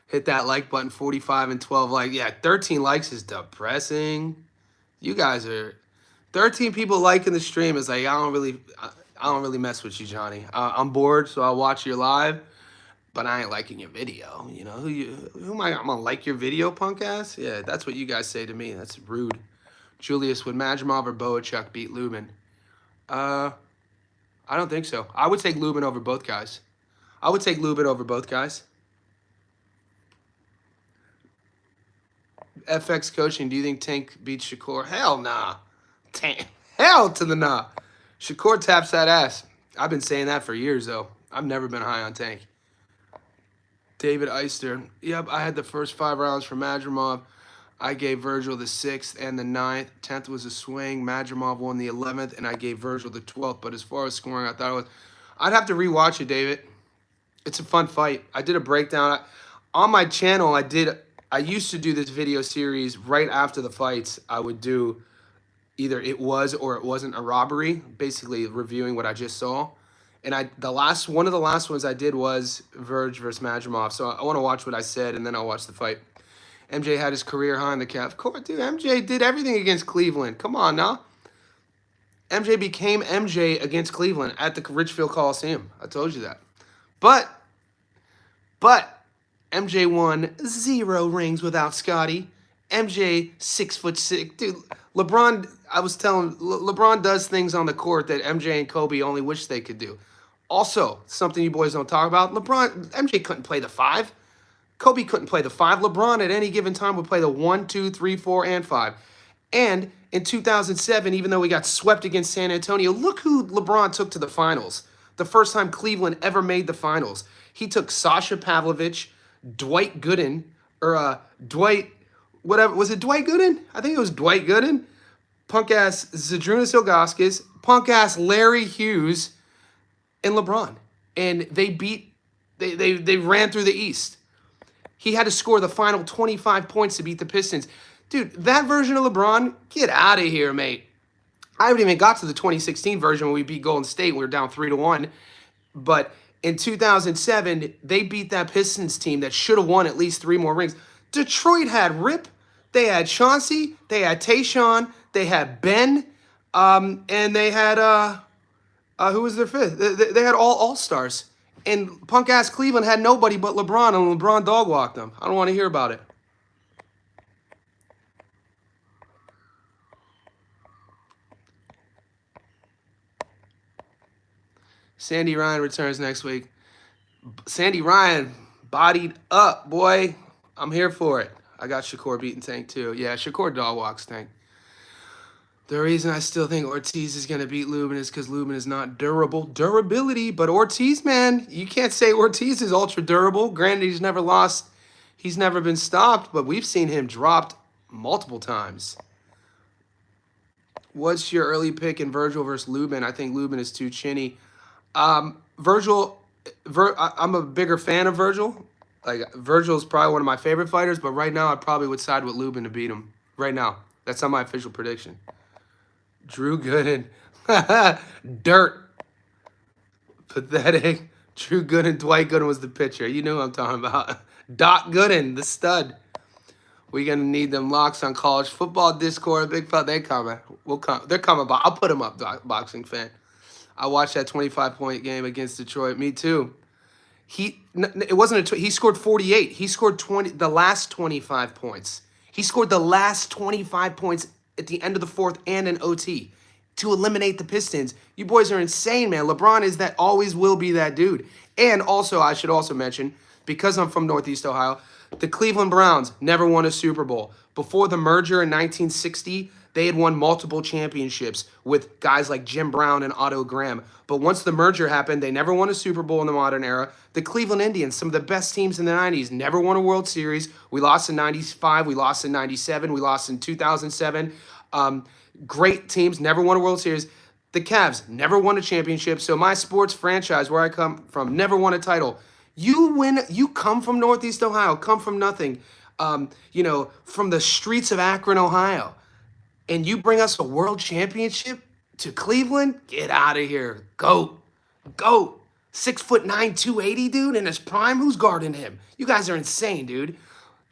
S1: Hit that like button, 45 and 12 like. Yeah, 13 likes is depressing. You guys are 13 people liking the stream is like, I don't really mess with you, Johnny. I'm bored, so I'll watch your live. But I ain't liking your video. Who am I? I'm gonna like your video, punk ass? Yeah, that's what you guys say to me. That's rude. Julius, would Majimov or Boachuk beat Lubin? I don't think so. I would take Lubin over both guys. FX coaching, do you think Tank beats Shakur? Hell nah. Hell to the nah. Shakur taps that ass. I've been saying that for years, though. I've never been high on Tank. David Eister. Yep, I had the first 5 rounds for Majimov. I gave Virgil the 6th and the 9th. 10th was a swing. Majimov won the 11th, and I gave Virgil the 12th. But as far as scoring, I thought it was... I'd have to rewatch it, David. It's a fun fight. I did a breakdown on my channel. I used to do this video series right after the fights. I would do either it was or it wasn't a robbery, basically reviewing what I just saw. And one of the last ones I did was Verge versus Madrimov. So I want to watch what I said, and then I'll watch the fight. MJ had his career high in the cap. Of course, dude, MJ did everything against Cleveland. Come on now. MJ became MJ against Cleveland at the Richfield Coliseum. I told you that. But MJ won 0 rings without Scotty. MJ 6'6", dude. LeBron, I was telling LeBron does things on the court that MJ and Kobe only wish they could do. Also, something you boys don't talk about. MJ couldn't play the 5. Kobe couldn't play the 5. LeBron at any given time would play the 1, 2, 3, 4, and 5. And in 2007, even though we got swept against San Antonio, look who LeBron took to the finals. The first time Cleveland ever made the finals. He took Sasha Pavlovich, Dwight Gooden, or Dwight, whatever. Was it Dwight Gooden? I think it was Dwight Gooden. Punk-ass Zydrunas Ilgauskas, punk-ass Larry Hughes, and LeBron. And they ran through the East. He had to score the final 25 points to beat the Pistons. Dude, that version of LeBron, get out of here, mate. I haven't even got to the 2016 version when we beat Golden State. We were down 3-1. But in 2007, they beat that Pistons team that should have won at least 3 more rings. Detroit had Rip. They had Chauncey. They had Tayshaun. They had Ben. And they had, who was their 5th? They had all All-Stars. And punk-ass Cleveland had nobody but LeBron, and LeBron dog-walked them. I don't want to hear about it. Sandy Ryan returns next week. Sandy Ryan bodied up, boy. I'm here for it. I got Shakur beating Tank, too. Yeah, Shakur dog-walks Tank. The reason I still think Ortiz is going to beat Lubin is because Lubin is not durable. Durability, but Ortiz, man, you can't say Ortiz is ultra durable. Granted, he's never lost. He's never been stopped, but we've seen him dropped multiple times. What's your early pick in Virgil versus Lubin? I think Lubin is too chinny. Virgil, I'm a bigger fan of Virgil. Like, Virgil's probably one of my favorite fighters, but right now I probably would side with Lubin to beat him. Right now. That's not my official prediction. Drew Gooden. Dirt. Pathetic. Drew Gooden, Dwight Gooden was the pitcher. You know what I'm talking about. Doc Gooden, the stud. We're going to need them locks on college football Discord. Big fella, they coming. We'll come. They're coming. I'll put them up, boxing fan. I watched that 25-point game against Detroit. Me too. It wasn't he scored 48. He scored the last 25 points. He scored the last 25 points at the end of the 4th and an OT to eliminate the Pistons. You boys are insane, man. LeBron is that, always will be that dude. And also, I should also mention, because I'm from Northeast Ohio, the Cleveland Browns never won a Super Bowl. Before the merger in 1960, they had won multiple championships with guys like Jim Brown and Otto Graham. But once the merger happened, they never won a Super Bowl in the modern era. The Cleveland Indians, some of the best teams in the 90s, never won a World Series. We lost in 95. We lost in 97. We lost in 2007. Great teams, never won a World Series. The Cavs never won a championship. So my sports franchise, where I come from, never won a title. You come from Northeast Ohio, come from nothing, from the streets of Akron, Ohio, and you bring us a world championship to Cleveland? Get out of here. Go. 6'9", 280, dude, in his prime. Who's guarding him? You guys are insane, dude.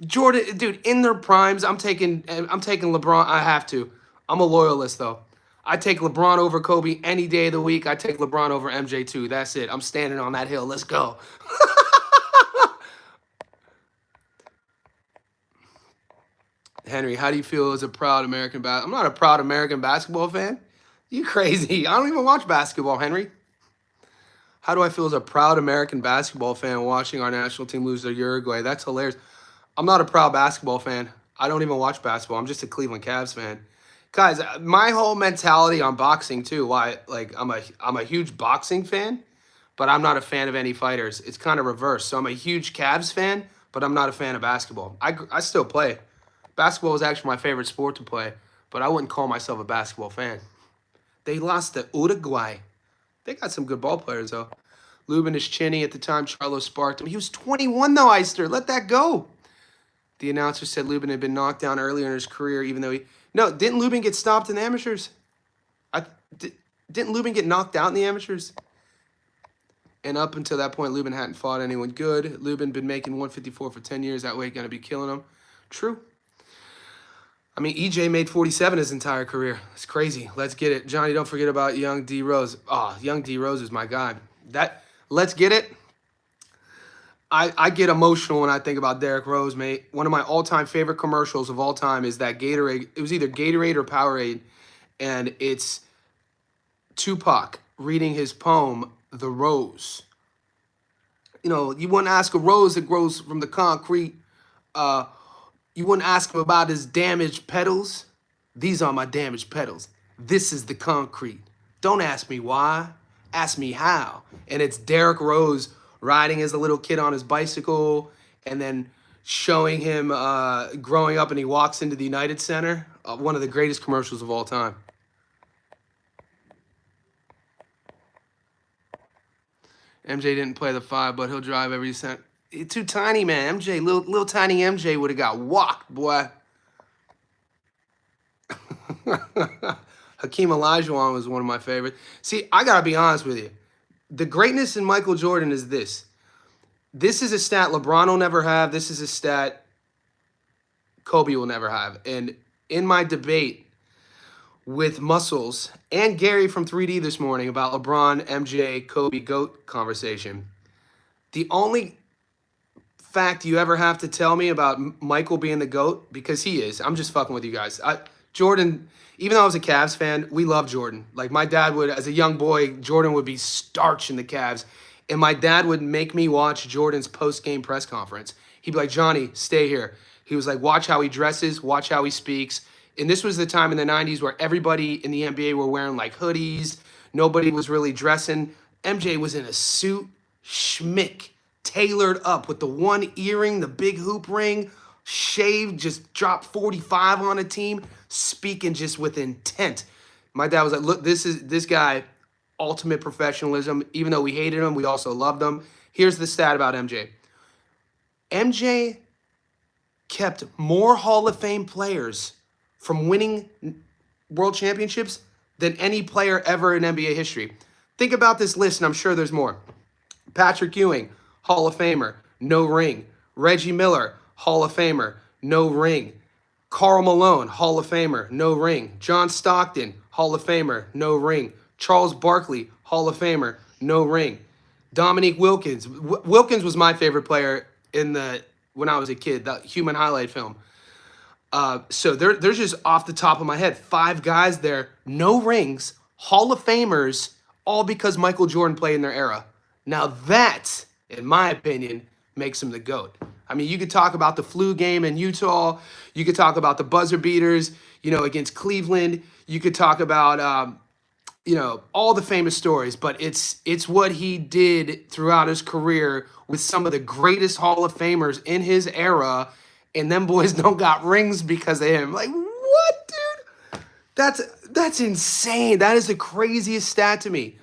S1: Jordan, dude, in their primes, I'm taking LeBron. I have to. I'm a loyalist, though. I take LeBron over Kobe any day of the week. I take LeBron over MJ, too. That's it. I'm standing on that hill. Let's go. Henry, how do you feel as a proud American I'm not a proud American basketball fan. You crazy. I don't even watch basketball, Henry. How do I feel as a proud American basketball fan watching our national team lose to Uruguay? That's hilarious. I'm not a proud basketball fan. I don't even watch basketball. I'm just a Cleveland Cavs fan. Guys, my whole mentality on boxing too, I'm a huge boxing fan, but I'm not a fan of any fighters. It's kind of reverse. So I'm a huge Cavs fan, but I'm not a fan of basketball. I still play. Basketball is actually my favorite sport to play, but I wouldn't call myself a basketball fan. They lost to Uruguay. They got some good ball players, though. Lubin is chinny at the time. Charlo sparked him. He was 21 though, Eister. Let that go. The announcer said Lubin had been knocked down earlier in his career, even though No, didn't Lubin get stopped in the amateurs? Didn't Lubin get knocked out in the amateurs? And up until that point, Lubin hadn't fought anyone good. Lubin been making 154 for 10 years. That weight going to be killing him. True. I mean, EJ made 47 his entire career. It's crazy. Let's get it. Johnny, don't forget about young D. Rose. Young D. Rose is my guy. Let's get it. I get emotional when I think about Derrick Rose, mate. One of my all-time favorite commercials of all time is that Gatorade. It was either Gatorade or Powerade, and it's Tupac reading his poem, The Rose. You know, you wouldn't ask a rose that grows from the concrete. You wouldn't ask him about his damaged petals. These are my damaged petals. This is the concrete. Don't ask me why. Ask me how. And it's Derrick Rose riding as a little kid on his bicycle and then showing him growing up, and he walks into the United Center. One of the greatest commercials of all time. MJ didn't play the 5, but he'll drive every cent. He's too tiny, man. MJ, little tiny MJ would have got walked, boy. Hakeem Olajuwon was one of my favorites. See, I got to be honest with you. The greatness in Michael Jordan is this. This is a stat LeBron will never have. This is a stat Kobe will never have. And in my debate with Muscles and Gary from 3D this morning about LeBron, MJ, Kobe, GOAT conversation, the only fact you ever have to tell me about Michael being the GOAT, because he is. I'm just fucking with you guys. Jordan, even though I was a Cavs fan, we love Jordan. Like, my dad would, as a young boy, Jordan would be starch in the Cavs. And my dad would make me watch Jordan's post-game press conference. He'd be like, Johnny, stay here. He was like, watch how he dresses, watch how he speaks. And this was the time in the 90s where everybody in the NBA were wearing, like, hoodies. Nobody was really dressing. MJ was in a suit, schmick, tailored up with the one earring, the big hoop ring, shaved, just dropped 45 on a team, speaking just with intent. My dad was like, look, this guy, ultimate professionalism. Even though we hated him, we also loved him. Here's the stat about MJ. MJ kept more Hall of Fame players from winning world championships than any player ever in NBA history. Think about this list, and I'm sure there's more. Patrick Ewing, Hall of Famer, no ring. Reggie Miller, Hall of Famer, no ring. Karl Malone, Hall of Famer, no ring. John Stockton, Hall of Famer, no ring. Charles Barkley, Hall of Famer, no ring. Dominique Wilkins. Wilkins was my favorite player when I was a kid, that Human Highlight film. So there's just off the top of my head, 5 guys there, no rings, Hall of Famers, all because Michael Jordan played in their era. Now that, in my opinion, makes him the GOAT. I mean, you could talk about the flu game in Utah. You could talk about the buzzer beaters, against Cleveland. You could talk about, all the famous stories. But it's what he did throughout his career with some of the greatest Hall of Famers in his era. And them boys don't got rings because of him. Like, what, dude? That's insane. That is the craziest stat to me.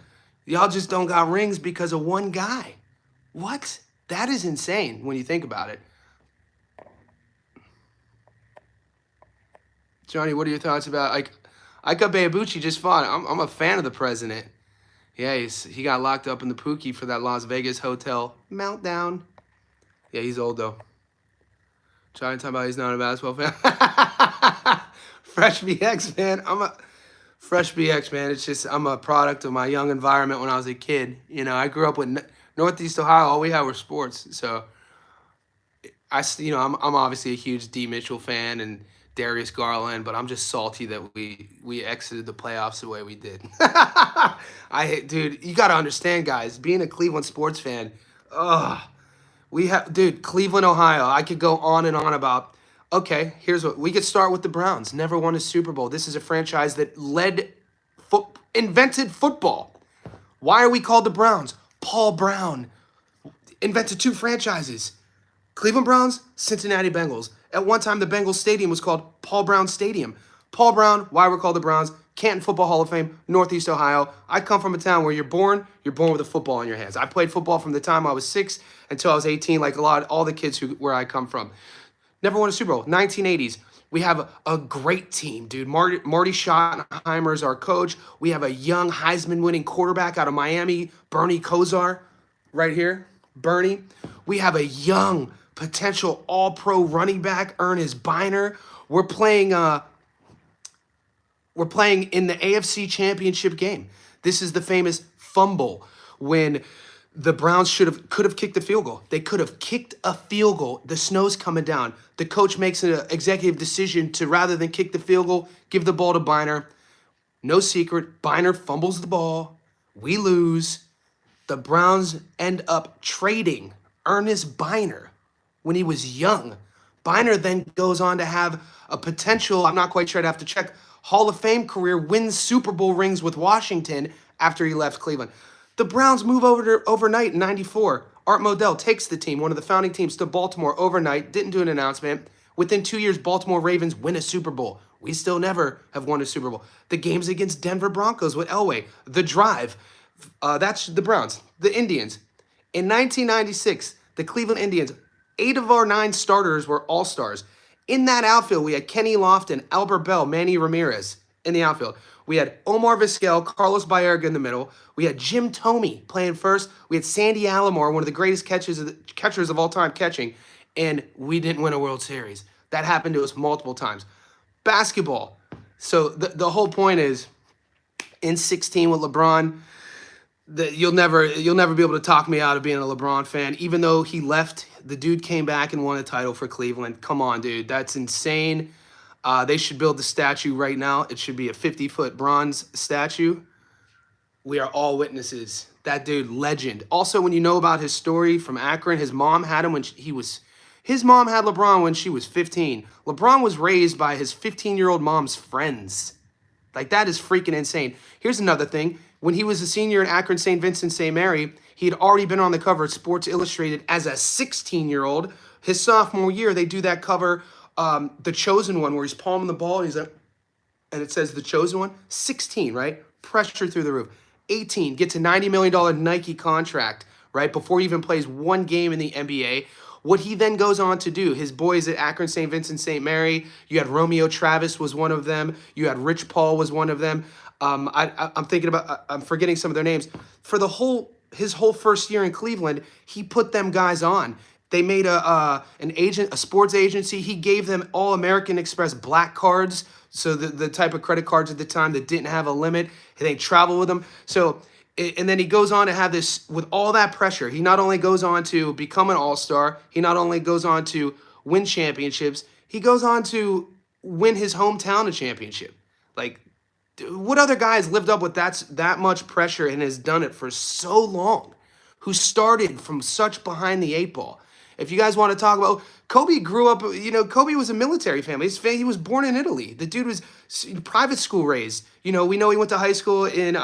S1: Y'all just don't got rings because of one guy. What? That is insane when you think about it. Johnny, what are your thoughts about, like, Ika Beabuchi just fought. I'm a fan of the president. Yeah, he got locked up in the Pookie for that Las Vegas hotel meltdown. Yeah, he's old, though. Johnny talking about he's not a basketball fan. Fresh BX, man. Fresh BX, man. It's just, I'm a product of my young environment when I was a kid. I grew up with Northeast Ohio. All we had were sports. So, I'm obviously a huge D. Mitchell fan and Darius Garland, but I'm just salty that we exited the playoffs the way we did. Dude, you got to understand, guys, being a Cleveland sports fan, Cleveland, Ohio. I could go on and on about, okay, here's what, we could start with the Browns. Never won a Super Bowl. This is a franchise that invented football. Why are we called the Browns? Paul Brown invented 2 franchises. Cleveland Browns, Cincinnati Bengals. At one time, the Bengals Stadium was called Paul Brown Stadium. Paul Brown, why we're called the Browns, Canton Football Hall of Fame, Northeast Ohio. I come from a town where you're born with a football in your hands. I played football from the time I was 6 until I was 18, like all the kids where I come from. Never won a Super Bowl. 1980s. We have a great team, dude. Marty Schottenheimer is our coach. We have a young Heisman-winning quarterback out of Miami, Bernie Kosar, right here. Bernie. We have a young potential all-pro running back, Ernest Biner. We're playing in the AFC Championship game. This is the famous fumble when the Browns could have kicked a field goal. They could have kicked a field goal. The snow's coming down. The coach makes an executive decision to, rather than kick the field goal, give the ball to Biner. No secret, Biner fumbles the ball. We lose. The Browns end up trading Ernest Biner when he was young. Biner then goes on to have a potential, I'm not quite sure, I'd have to check, Hall of Fame career, wins Super Bowl rings with Washington after he left Cleveland. The Browns move overnight in 94. Art Modell takes the team, one of the founding teams, to Baltimore overnight, didn't do an announcement. Within 2 years, Baltimore Ravens win a Super Bowl. We still never have won a Super Bowl. The game's against Denver Broncos with Elway. The Drive, that's the Browns. The Indians. In 1996, the Cleveland Indians, 8 of our 9 starters were all-stars. In that outfield, we had Kenny Lofton, Albert Bell, Manny Ramirez in the outfield. We had Omar Vizquel, Carlos Baerga in the middle. We had Jim Thome playing first. We had Sandy Alomar, one of the greatest catchers of all time catching. And we didn't win a World Series. That happened to us multiple times. Basketball. So the whole point is, in 16 with LeBron, you'll never be able to talk me out of being a LeBron fan. Even though he left, the dude came back and won a title for Cleveland. Come on, dude. That's insane. They should build the statue right now. It should be a 50-foot bronze statue. We are all witnesses. That dude, legend. Also, when you know about his story from Akron, his mom had him when his mom had LeBron when she was 15. LeBron was raised by his 15-year-old mom's friends. Like, that is freaking insane. Here's another thing. When he was a senior at Akron St. Vincent St. Mary, he had already been on the cover of Sports Illustrated as a 16-year-old. His sophomore year, they do that cover, The Chosen One, where he's palming the ball, and it says The Chosen One. 16, right? Pressure through the roof. 18, gets a $90 million Nike contract, right? Before he even plays one game in the NBA. What he then goes on to do, his boys at Akron St. Vincent St. Mary, you had Romeo Travis was one of them. You had Rich Paul was one of them. I'm forgetting some of their names. For his whole first year in Cleveland, he put them guys on. They made a sports agency. He gave them all American Express black cards, so the type of credit cards at the time that didn't have a limit. They travel with them. So, and then he goes on to have this, with all that pressure, he not only goes on to become an all-star, he not only goes on to win championships, he goes on to win his hometown a championship. Like, what other guy has lived up with that much pressure and has done it for so long, who started from such behind the 8 ball? If you guys want to talk about, Kobe grew up, Kobe was a military family. He was born in Italy. The dude was private school raised. We know he went to high school in,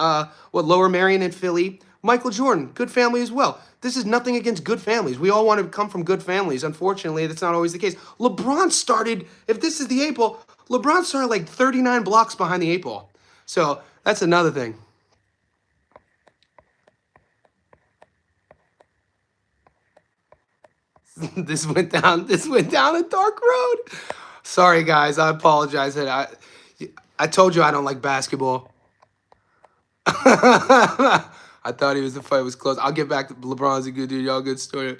S1: Lower Merion in Philly. Michael Jordan, good family as well. This is nothing against good families. We all want to come from good families. Unfortunately, that's not always the case. LeBron started, if this is the 8 ball, LeBron started like 39 blocks behind the 8 ball. So that's another thing. This went down a dark road. Sorry, guys. I apologize. I told you I don't like basketball. I thought the fight was close. I'll get back to LeBron's a good dude. Y'all good story.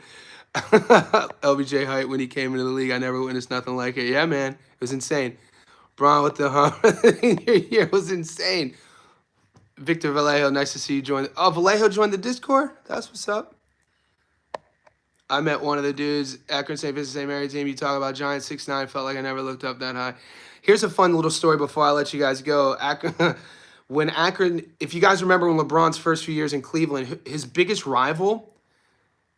S1: LBJ Height, when he came into the league, I never witnessed nothing like it. Yeah, man. It was insane. Bron with the in your year was insane. Victor Vallejo, nice to see you join. Oh, Vallejo joined the Discord? That's what's up. I met one of the dudes, Akron St. Vincent St. Mary team. You talk about Giant 6'9", felt like I never looked up that high. Here's a fun little story before I let you guys go. When Akron, if you guys remember when LeBron's first few years in Cleveland, his biggest rival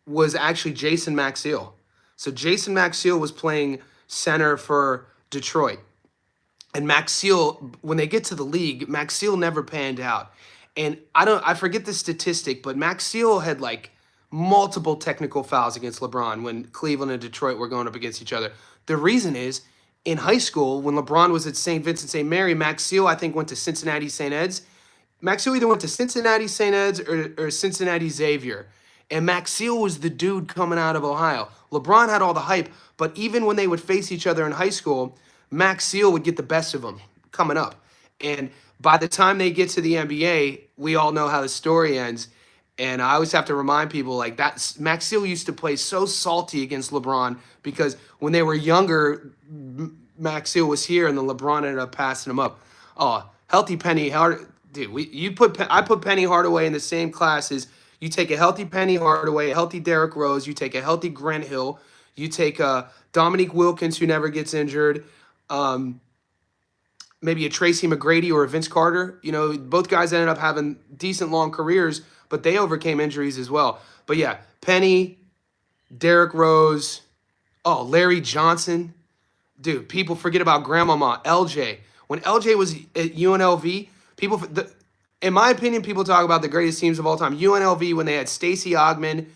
S1: was actually Jason Maxiell. So Jason Maxiell was playing center for Detroit. And Maxiell, when they get to the league, Maxiell never panned out. And I forget the statistic, but Maxiell had like multiple technical fouls against LeBron when Cleveland and Detroit were going up against each other. The reason is in high school, when LeBron was at St. Vincent St. Mary, Max Seal, I think, went to Cincinnati St. Ed's. Max Seal either went to Cincinnati St. Ed's or Cincinnati Xavier. And Max Seal was the dude coming out of Ohio. LeBron had all the hype, but even when they would face each other in high school, Max Seal would get the best of him coming up. And by the time they get to the NBA, we all know how the story ends. And I always have to remind people like that Max Seal used to play so salty against LeBron because when they were younger, Max Seal was here and then LeBron ended up passing him up. Oh, healthy Penny Hard, dude. I put Penny Hardaway in the same class as you take a healthy Penny Hardaway, a healthy Derrick Rose, you take a healthy Grant Hill, you take Dominique Wilkins who never gets injured. Maybe a Tracy McGrady or a Vince Carter. You know, both guys ended up having decent long careers, but they overcame injuries as well. But yeah, Penny, Derrick Rose, oh, Larry Johnson. Dude, people forget about Grandmama, LJ. When LJ was at UNLV, in my opinion, people talk about the greatest teams of all time. UNLV, when they had Stacey Ogman,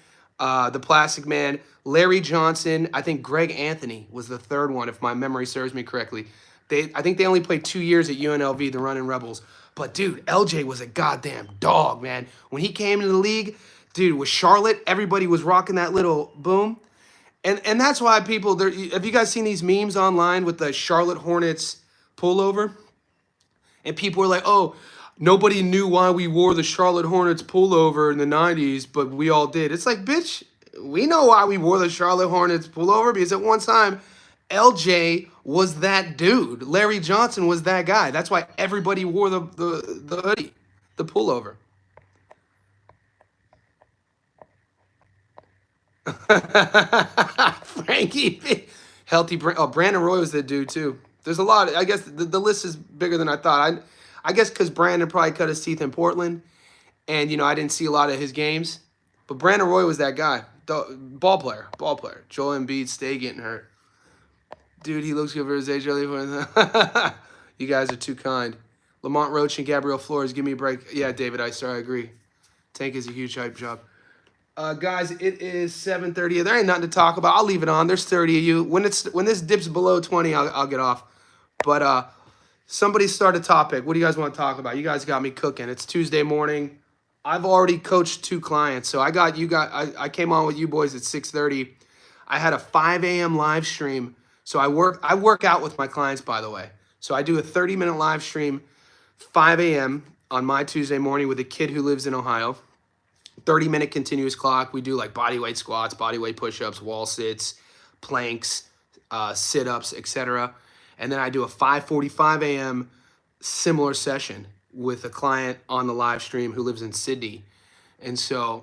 S1: the Plastic Man, Larry Johnson, I think Greg Anthony was the third one, if my memory serves me correctly. I think they only played 2 years at UNLV, the Running Rebels. But, dude, LJ was a goddamn dog, man. When he came into the league, dude, with Charlotte, everybody was rocking that little boom. And that's why people, have you guys seen these memes online with the Charlotte Hornets pullover? And people were like, oh, nobody knew why we wore the Charlotte Hornets pullover in the 90s, but we all did. It's like, bitch, we know why we wore the Charlotte Hornets pullover because at one time, LJ was that dude. Larry Johnson was that guy. That's why everybody wore the hoodie, the pullover. Frankie, healthy. Oh, Brandon Roy was the dude too. There's a lot. I guess the list is bigger than I thought. I guess because Brandon probably cut his teeth in Portland, and I didn't see a lot of his games. But Brandon Roy was that guy. Ball player. Joel Embiid, stay getting hurt. Dude, he looks good for his age. Really. You guys are too kind. Lamont Roach and Gabriel Flores, give me a break. Yeah, David Eister, I agree. Tank is a huge hype job. Guys, it is 7:30. There ain't nothing to talk about. I'll leave it on. There's 30 of you. When this dips below 20, I'll get off. But somebody start a topic. What do you guys want to talk about? You guys got me cooking. It's Tuesday morning. I've already coached 2 clients, so I came on with you boys at 6:30. I had a 5 a.m. live stream. So I work out with my clients, by the way. So I do a 30-minute live stream, 5 a.m. on my Tuesday morning with a kid who lives in Ohio. 30-minute continuous clock. We do like body weight squats, body weight push-ups, wall sits, planks, sit-ups, etc. And then I do a 5:45 a.m. similar session with a client on the live stream who lives in Sydney. And so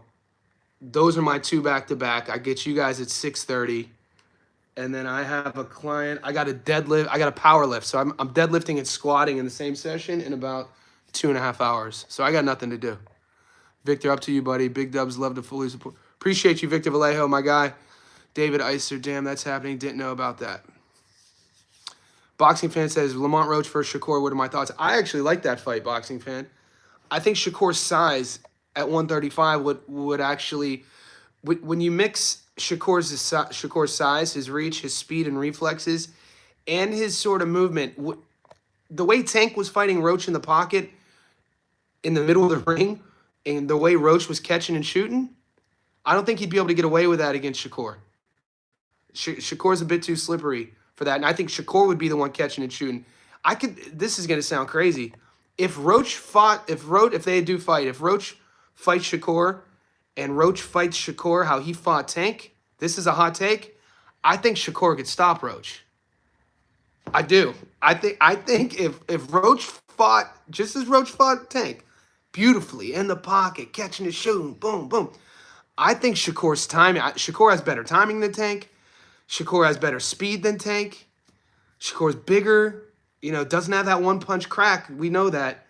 S1: those are my 2 back-to-back. I get you guys at 6:30. And then I have a client. I got a deadlift. I got a power lift. So I'm deadlifting and squatting in the same session in about 2.5 hours. So I got nothing to do. Victor, up to you, buddy. Big Dubs, love to fully support. Appreciate you, Victor Vallejo, my guy. David Eister, damn, that's happening. Didn't know about that. Boxing Fan says, Lamont Roach versus Shakur. What are my thoughts? I actually like that fight, Boxing Fan. I think Shakur's size at 135 would actually, when you mix Shakur's size, his reach, his speed and reflexes, and his sort of movement. The way Tank was fighting Roach in the pocket in the middle of the ring, and the way Roach was catching and shooting, I don't think he'd be able to get away with that against Shakur. Shakur's a bit too slippery for that, and I think Shakur would be the one catching and shooting. This is going to sound crazy. If Roach fights Shakur, and Roach fights Shakur how he fought Tank, this is a hot take, I think Shakur could stop Roach. I do. I think if Roach fought just as Roach fought Tank, beautifully in the pocket, catching and shooting, boom, boom. I think Shakur's timing. Shakur has better timing than Tank. Shakur has better speed than Tank. Shakur's bigger. Doesn't have that one punch crack. We know that.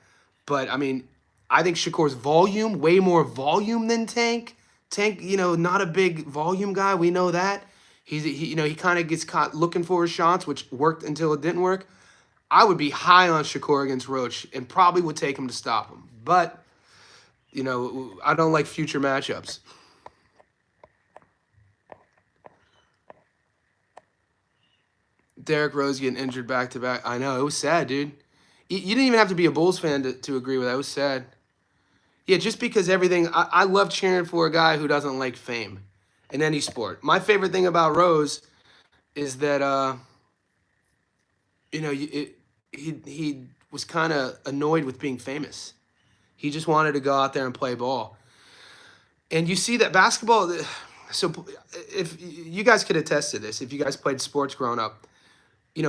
S1: But I mean, I think Shakur's volume, way more volume than Tank. Tank, not a big volume guy. We know that. He kind of gets caught looking for his shots, which worked until it didn't work. I would be high on Shakur against Roach and probably would take him to stop him. But, I don't like future matchups. Derrick Rose getting injured back to back. I know, it was sad, dude. You didn't even have to be a Bulls fan to agree with that. It was sad. Yeah, just because everything, I love cheering for a guy who doesn't like fame in any sport. My favorite thing about Rose is that, you know, he was kind of annoyed with being famous. He just wanted to go out there and play ball. And you see that basketball, so if you guys could attest to this, if you guys played sports growing up,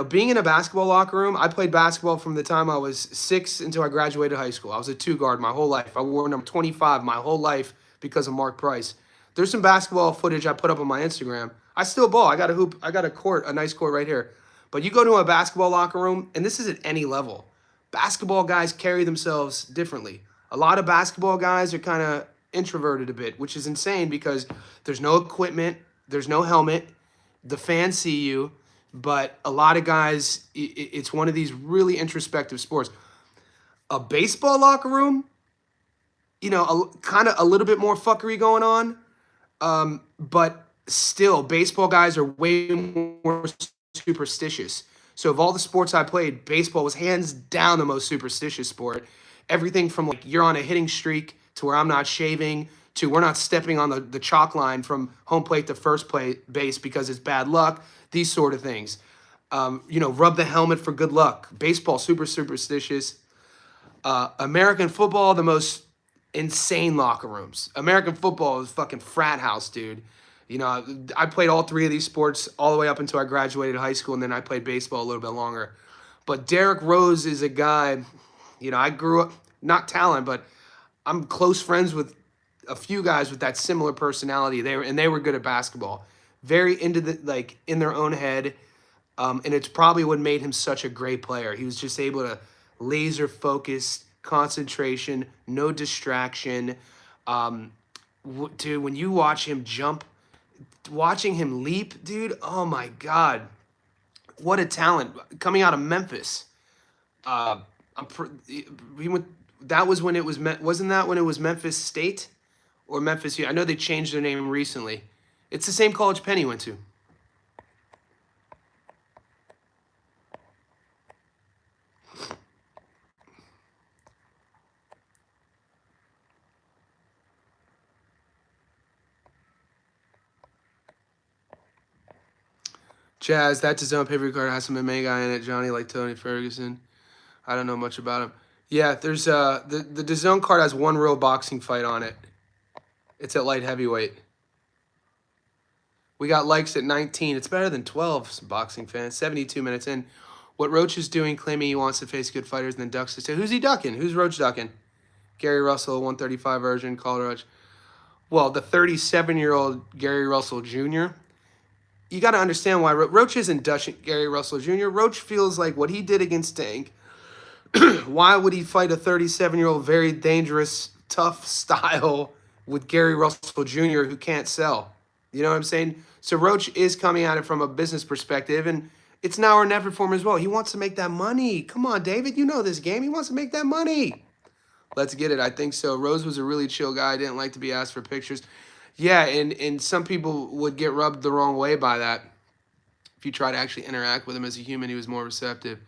S1: being in a basketball locker room, I played basketball from the time I was 6 until I graduated high school. I was a two guard my whole life. I wore number 25 my whole life because of Mark Price. There's some basketball footage I put up on my Instagram. I still ball. I got a hoop. I got a court, a nice court right here. But you go to a basketball locker room, and this is at any level. Basketball guys carry themselves differently. A lot of basketball guys are kind of introverted a bit, which is insane because there's no equipment, there's no helmet, the fans see you. But a lot of guys, it's one of these really introspective sports. A baseball locker room, kind of a little bit more fuckery going on. But still, baseball guys are way more superstitious. So of all the sports I played, baseball was hands down the most superstitious sport. Everything from like you're on a hitting streak to where I'm not shaving to we're not stepping on the chalk line from home plate to first base because it's bad luck. These sort of things. Rub the helmet for good luck. Baseball, super superstitious. American football, the most insane locker rooms. American football is fucking frat house, dude. I played all three of these sports all the way up until I graduated high school, and then I played baseball a little bit longer. But Derrick Rose is a guy, I grew up, not talent, but I'm close friends with a few guys with that similar personality. They were good at basketball. Very in their own head. And it's probably what made him such a great player. He was just able to laser focus, concentration, no distraction. Dude, when you watch him jump, watching him leap, dude, oh my God. What a talent. Coming out of Memphis. That was when it was, wasn't that when it was Memphis State or Memphis? I know they changed their name recently. It's the same college Penny went to. Jazz, that DAZN pay-per-view card has some MMA guy in it, Johnny, like Tony Ferguson. I don't know much about him. Yeah, there's the DAZN card has one real boxing fight on it. It's at light heavyweight. We got likes at 19. It's better than 12, boxing fans. 72 minutes in. What Roach is doing, claiming he wants to face good fighters and then ducks his tail. Who's he ducking? Who's Roach ducking? Gary Russell, 135 version, call Roach. Well, the 37-year-old Gary Russell Jr., you got to understand why Roach isn't ducking Gary Russell Jr. Roach feels like what he did against Tank. Why would he fight a 37-year-old, very dangerous, tough style with Gary Russell Jr. who can't sell? You know what I'm saying? So Roach is coming at it from a business perspective, and it's now or never for him as well. He wants to make that money. Come on, David. You know this game. He wants to make that money. Let's get it. I think so. Rose was a really chill guy. Didn't like to be asked for pictures. Yeah, and some people would get rubbed the wrong way by that. If you try to actually interact with him as a human, he was more receptive.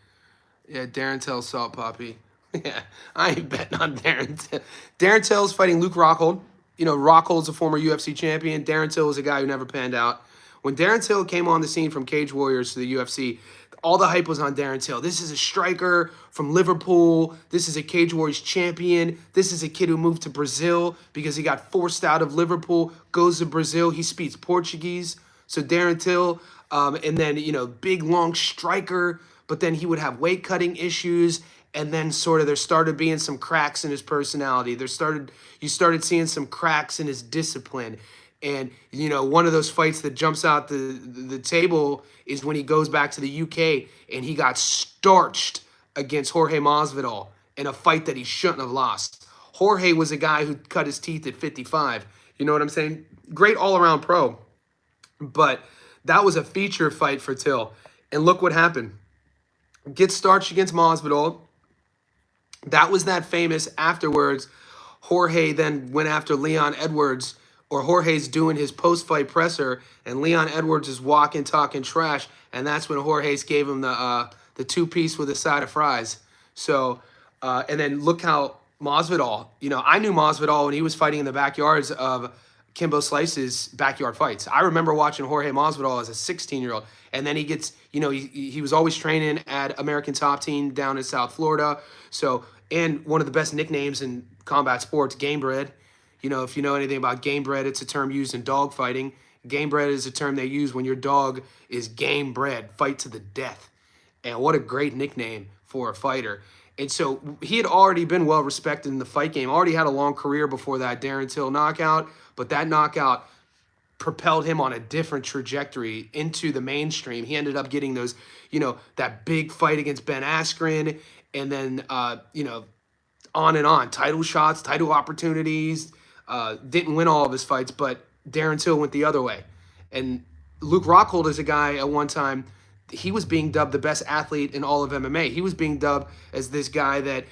S1: Yeah, Darren Tell's Salt Poppy. Yeah, I ain't betting on Darren Till. Darren Till's fighting Luke Rockhold. Rockhold's a former UFC champion. Darren Till was a guy who never panned out. When Darren Till came on the scene from Cage Warriors to the UFC, all the hype was on Darren Till. This is a striker from Liverpool. This is a Cage Warriors champion. This is a kid who moved to Brazil because he got forced out of Liverpool, goes to Brazil. He speaks Portuguese. So Darren Till, and then, big, long striker, but then he would have weight cutting issues. And then there started being some cracks in his personality. You started seeing some cracks in his discipline. And, one of those fights that jumps out the table is when he goes back to the UK and he got starched against Jorge Masvidal in a fight that he shouldn't have lost. Jorge was a guy who cut his teeth at 55. You know what I'm saying? Great all-around pro. But that was a feature fight for Till. And look what happened. Gets starched against Masvidal. That was that famous afterwards. Jorge then went after Leon Edwards or Jorge's doing his post-fight presser, and Leon Edwards is walking, talking trash, and that's when Jorge's gave him the two-piece with a side of fries. So, and then look how Masvidal, I knew Masvidal when he was fighting in the backyards of Kimbo Slice's backyard fights. I remember watching Jorge Masvidal as a 16-year-old, and then he gets, he was always training at American Top Team down in South Florida. So, and one of the best nicknames in combat sports, Game Bred. If you know anything about game bred, it's a term used in dog fighting. Game bred is a term they use when your dog is game bred, fight to the death. And what a great nickname for a fighter. And so he had already been well respected in the fight game, already had a long career before that Darren Till knockout, but that knockout propelled him on a different trajectory into the mainstream. He ended up getting those, that big fight against Ben Askren, and then, on and on, title shots, title opportunities. Didn't win all of his fights, but Darren Till went the other way. And Luke Rockhold is a guy at one time, he was being dubbed the best athlete in all of MMA. He was being dubbed as this guy that,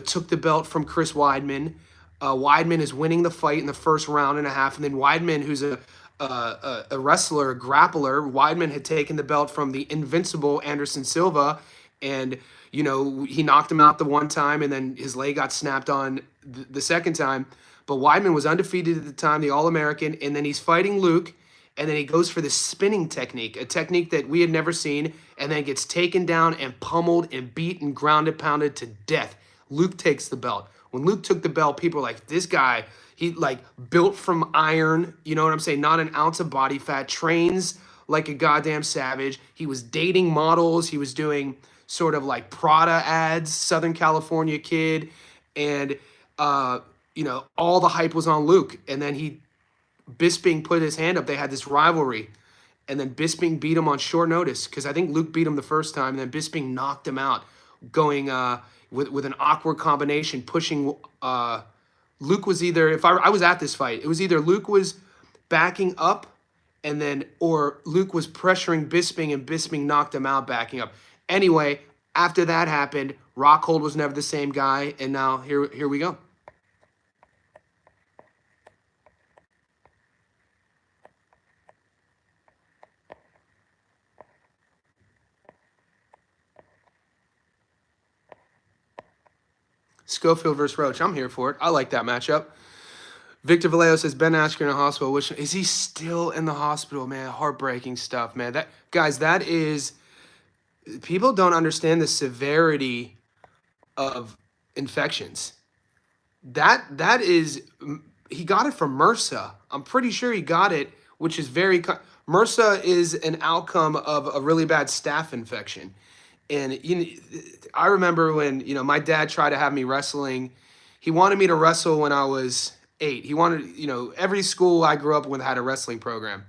S1: took the belt from Chris Weidman. Weidman is winning the fight in the first round and a half. And then Weidman, who's a wrestler, a grappler, Weidman had taken the belt from the invincible Anderson Silva. And, he knocked him out the one time, and then his leg got snapped on the second time. But Weidman was undefeated at the time, the All-American, and then he's fighting Luke, and then he goes for the spinning technique, a technique that we had never seen, and then gets taken down and pummeled and beat and grounded, pounded to death. Luke takes the belt. When Luke took the belt, people were like, this guy, he built from iron, you know what I'm saying? Not an ounce of body fat, trains like a goddamn savage. He was dating models. He was doing sort of like Prada ads, Southern California kid, and all the hype was on Luke. And then Bisping put his hand up. They had this rivalry. And then Bisping beat him on short notice, because I think Luke beat him the first time. And then Bisping knocked him out, going with an awkward combination, pushing. Luke was either, if I was at this fight, it was either Luke was backing up, or Luke was pressuring Bisping, and Bisping knocked him out backing up. Anyway, after that happened, Rockhold was never the same guy, and now here we go. Schofield versus Roach. I'm here for it. I like that matchup. Victor Vallejo says Ben Askren in the hospital. Which is he still in the hospital, man? Heartbreaking stuff, man. That is. People don't understand the severity of infections. That is, he got it from MRSA. I'm pretty sure he got it, which is MRSA is an outcome of a really bad staph infection. And I remember when, my dad tried to have me wrestling. He wanted me to wrestle when I was 8. He wanted, every school I grew up with had a wrestling program,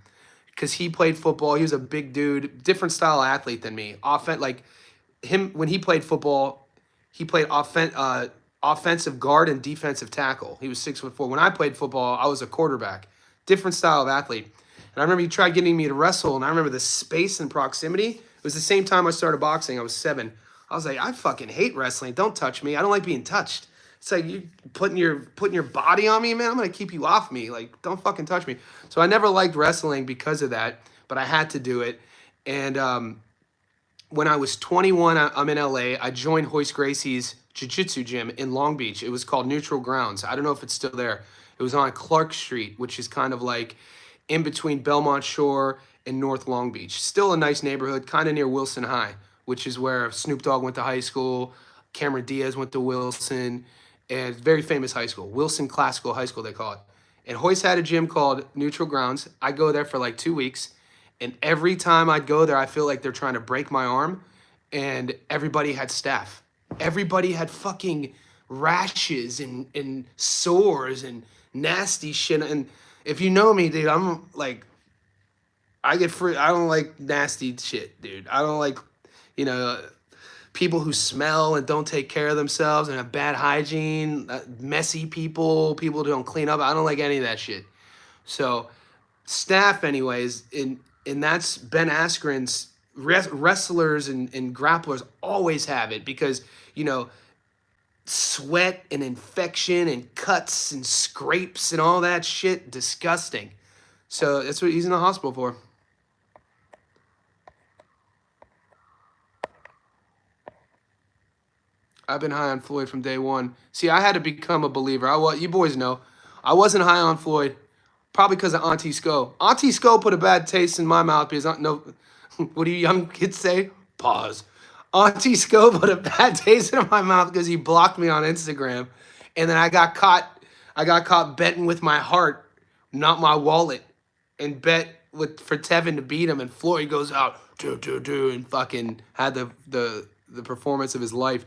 S1: because he played football. He was a big dude, different style athlete than me. When he played football, he played offensive guard and defensive tackle. He was 6'4". When I played football, I was a quarterback, different style of athlete. And I remember he tried getting me to wrestle, and I remember the space and proximity. It was the same time I started boxing. I was 7. I was like, I fucking hate wrestling. Don't touch me. I don't like being touched. It's like you putting your body on me, man. I'm gonna keep you off me. Like, don't fucking touch me. So I never liked wrestling because of that, but I had to do it. And when I was 21, I'm in LA. I joined Hoist Gracie's jiu-jitsu gym in Long Beach. It was called Neutral Grounds. I don't know if it's still there. It was on Clark Street, which is kind of like in between Belmont Shore and North Long Beach. Still a nice neighborhood, kind of near Wilson High, which is where Snoop Dogg went to high school. Cameron Diaz went to Wilson, and very famous high school, Wilson Classical High School, they call it. And Hoist had a gym called Neutral Grounds. I go there for like 2 weeks, and every time I'd go there, I feel like they're trying to break my arm, and everybody had staph. Everybody had fucking rashes and sores and nasty shit. And if you know me, dude, I'm like, I don't like nasty shit, dude. I don't like, people who smell and don't take care of themselves and have bad hygiene, messy people who don't clean up. I don't like any of that shit. So staph, anyways, and that's Ben Askren's. Wrestlers and grapplers always have it, because sweat and infection and cuts and scrapes and all that shit. Disgusting. So that's what he's in the hospital for. I've been high on Floyd from day one. See, I had to become a believer. You boys know, I wasn't high on Floyd, probably because of Auntie Sco. Auntie Sco put a bad taste in my mouth because no, what do you young kids say? Pause. Auntie Sco put a bad taste in my mouth because he blocked me on Instagram, and then I got caught. I got caught betting with my heart, not my wallet, and bet for Tevin to beat him. And Floyd goes out, and fucking had the performance of his life.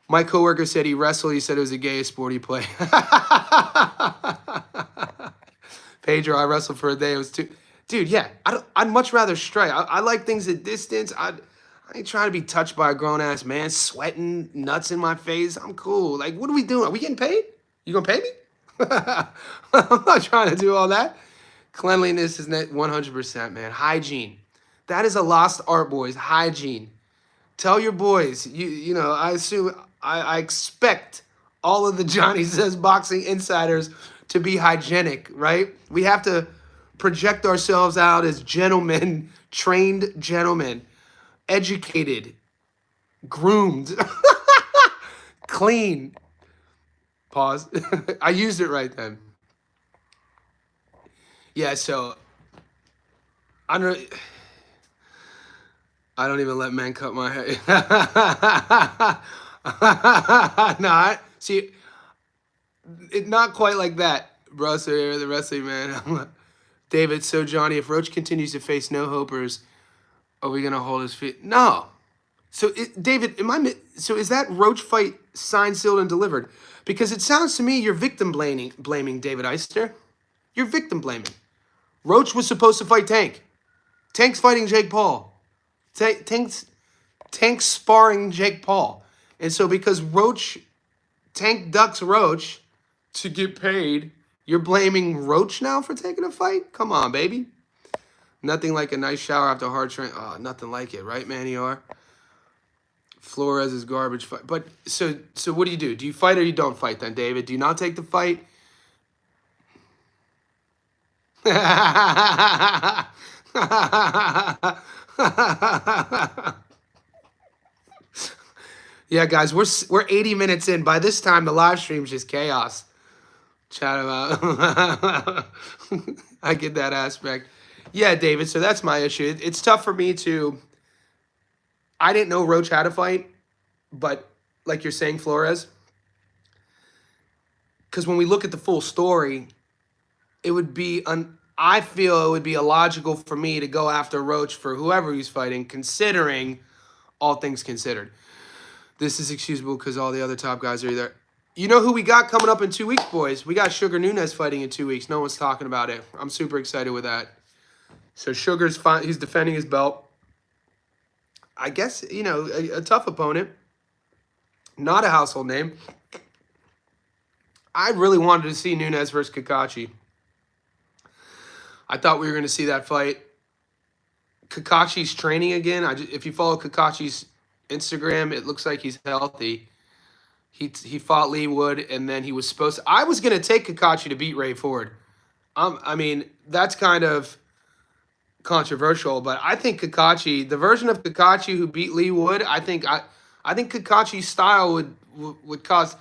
S1: My coworker said he wrestled. He said it was the gayest sport he played. Pedro, I wrestled for a day. It was too, dude. Yeah, I'd much rather strike. I like things at distance. I ain't trying to be touched by a grown ass man, sweating, nuts in my face. I'm cool. Like, what are we doing? Are we getting paid? You gonna pay me? I'm not trying to do all that. Cleanliness is 100%, man. Hygiene. That is a lost art, boys. Hygiene. Tell your boys. You know. I assume. I expect all of the Johnny Says Boxing insiders to be hygienic, right? We have to project ourselves out as gentlemen, trained gentlemen, educated, groomed, clean. Pause. I used it right then. Yeah, so I don't even let men cut my hair. See, it not quite like that, bro. So you're the wrestling man. David, so Johnny, if Roach continues to face no hopers, are we gonna hold his feet? No. So David, so is that Roach fight signed, sealed, and delivered? Because it sounds to me you're victim blaming David Eister. You're victim blaming. Roach was supposed to fight Tank. Tank's fighting Jake Paul. Tank's sparring Jake Paul. And so because Tank ducks Roach to get paid, you're blaming Roach now for taking a fight? Come on, baby. Nothing like a nice shower after a hard train. Oh, nothing like it, right, Manior? Flores is garbage fight. But so what do you do? Do you fight or you don't fight then, David? Do you not take the fight? Yeah, guys, we're 80 minutes in. By this time, the live stream's just chaos. Chat about. I get that aspect. Yeah, David. So that's my issue. It's tough for me to. I didn't know Roach had a fight, but like you're saying, Flores. Because when we look at the full story, it would be I feel it would be illogical for me to go after Roach for whoever he's fighting, considering all things considered. This is excusable because all the other top guys are there. You know who we got coming up in 2 weeks, boys? We got Sugar Nunes fighting in 2 weeks. No one's talking about it. I'm super excited with that. So Sugar's fine. He's defending his belt. I guess, you know, a tough opponent. Not a household name. I really wanted to see Nunes versus Kakashi. I thought we were going to see that fight. Kakashi's training again. If you follow Kakashi's Instagram, it looks like he's healthy. He fought Lee Wood, and then he was supposed to... I was going to take Kakashi to beat Ray Ford. I mean, that's kind of controversial, but I think Kakashi, the version of Kakashi who beat Lee Wood, I think Kakashi's style would cause...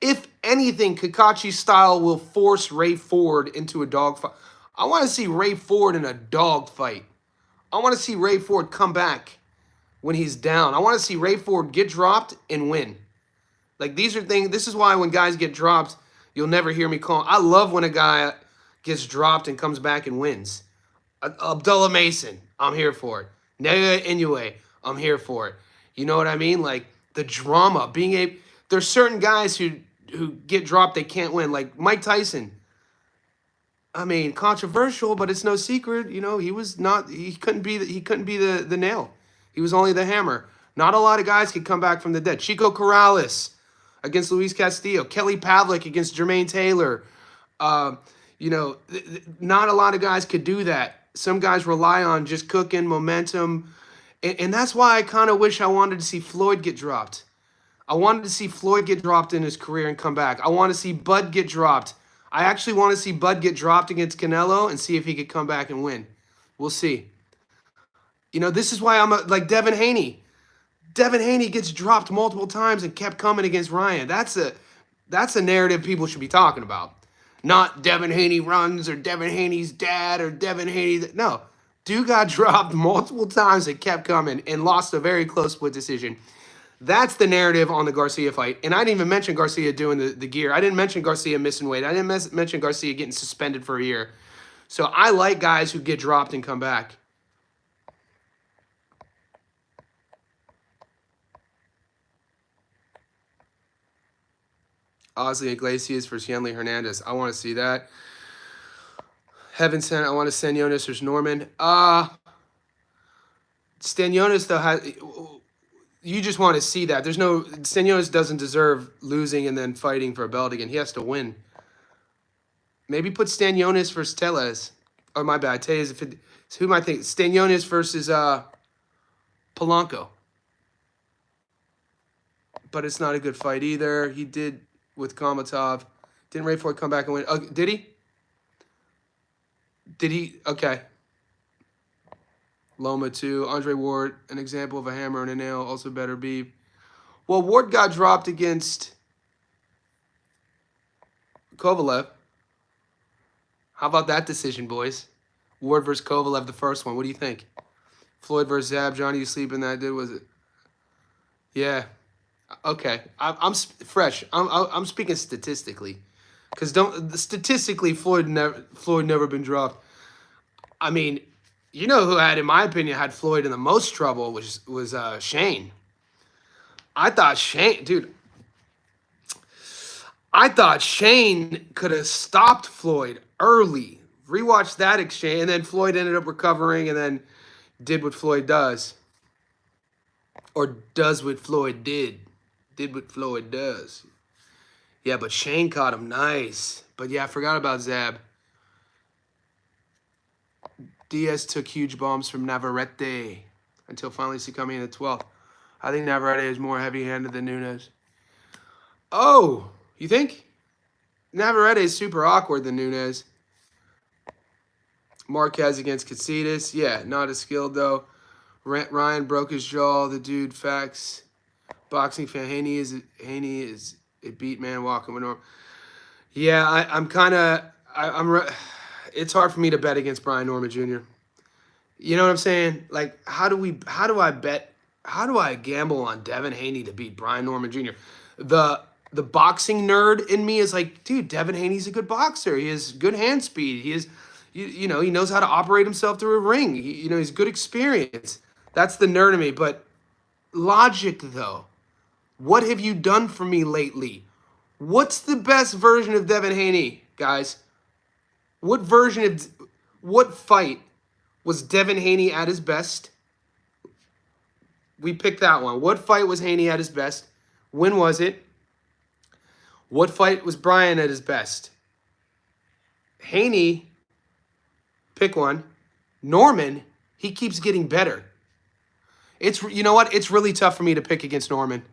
S1: If anything, Kakashi's style will force Ray Ford into a dogfight. I want to see Ray Ford in a dogfight. I want to see Ray Ford come back when he's down. I want to see Ray Ford get dropped and win. Like, these are things... This is why when guys get dropped, you'll never hear me call. I love when a guy gets dropped and comes back and wins. Abdullah Mason, I'm here for it. Nega Inoue, I'm here for it. You know what I mean? Like, the drama, there's certain guys who get dropped, they can't win. Like Mike Tyson. I mean, controversial, but it's no secret. You know, he couldn't be the nail. He was only the hammer. Not a lot of guys could come back from the dead. Chico Corrales against Luis Castillo. Kelly Pavlik against Jermaine Taylor. You know, not a lot of guys could do that. Some guys rely on just cooking, momentum. And that's why I kind of wish I wanted to see Floyd get dropped. I wanted to see Floyd get dropped in his career and come back. I want to see Bud get dropped. I actually want to see Bud get dropped against Canelo and see if he could come back and win. We'll see. You know, this is why I'm like Devin Haney. Devin Haney gets dropped multiple times and kept coming against Ryan. That's a narrative people should be talking about. Not Devin Haney runs or Devin Haney's dad or Devin Haney. No, dude got dropped multiple times and kept coming and lost a very close split decision. That's the narrative on the Garcia fight. And I didn't even mention Garcia doing the gear. I didn't mention Garcia missing weight. I didn't mention Garcia getting suspended for a year. So I like guys who get dropped and come back. Osley Iglesias versus Yenli Hernandez. I want to see that. Heaven sent. I want to send Jonas versus Norman. Stanionis though has. You just want to see that. There's no Stanionis doesn't deserve losing and then fighting for a belt again. He has to win. Maybe put Stanionis versus Tellez. Oh my bad. Tellez. Who am I thinking? Stanionis versus Polanco. But it's not a good fight either. He did with Komatov. Didn't Ray Ford come back and win? Did he? Did he? Okay. Loma too. Andre Ward, an example of a hammer and a nail, also better be. Well, Ward got dropped against Kovalev. How about that decision, boys? Ward versus Kovalev, the first one. What do you think? Floyd versus Zab. Johnny, you sleeping that did was it? Yeah. Okay. I'm fresh. I'm speaking statistically, because statistically Floyd never been dropped. I mean, you know who had, in my opinion, had Floyd in the most trouble was Shane. I thought Shane could have stopped Floyd early. Rewatched that exchange, and then Floyd ended up recovering and then did what Floyd does. Or does what Floyd did. Did what Floyd does. Yeah, but Shane caught him nice. But yeah, I forgot about Zab. Diaz took huge bombs from Navarrete until finally succumbing in the 12th. I think Navarrete is more heavy-handed than Nunes. Oh, you think? Navarrete is super awkward than Nunes. Marquez against Katsidas. Yeah, not as skilled, though. Ryan broke his jaw. The dude, facts. Boxing fan. Haney is a beat man walking with Norm. Yeah, I'm it's hard for me to bet against Brian Norman Jr. You know what I'm saying? Like, how do I gamble on Devin Haney to beat Brian Norman Jr.? The boxing nerd in me is like, dude, Devin Haney's a good boxer. He has good hand speed. He is, he knows how to operate himself through a ring. He's good experience. That's the nerd in me. But logic, though. What have you done for me lately? What's the best version of Devin Haney, guys? What fight was Devin Haney at his best? We picked that one. What fight was Haney at his best? When was it? What fight was Brian at his best? Haney, pick one. Norman, he keeps getting better. You know what? It's really tough for me to pick against Norman.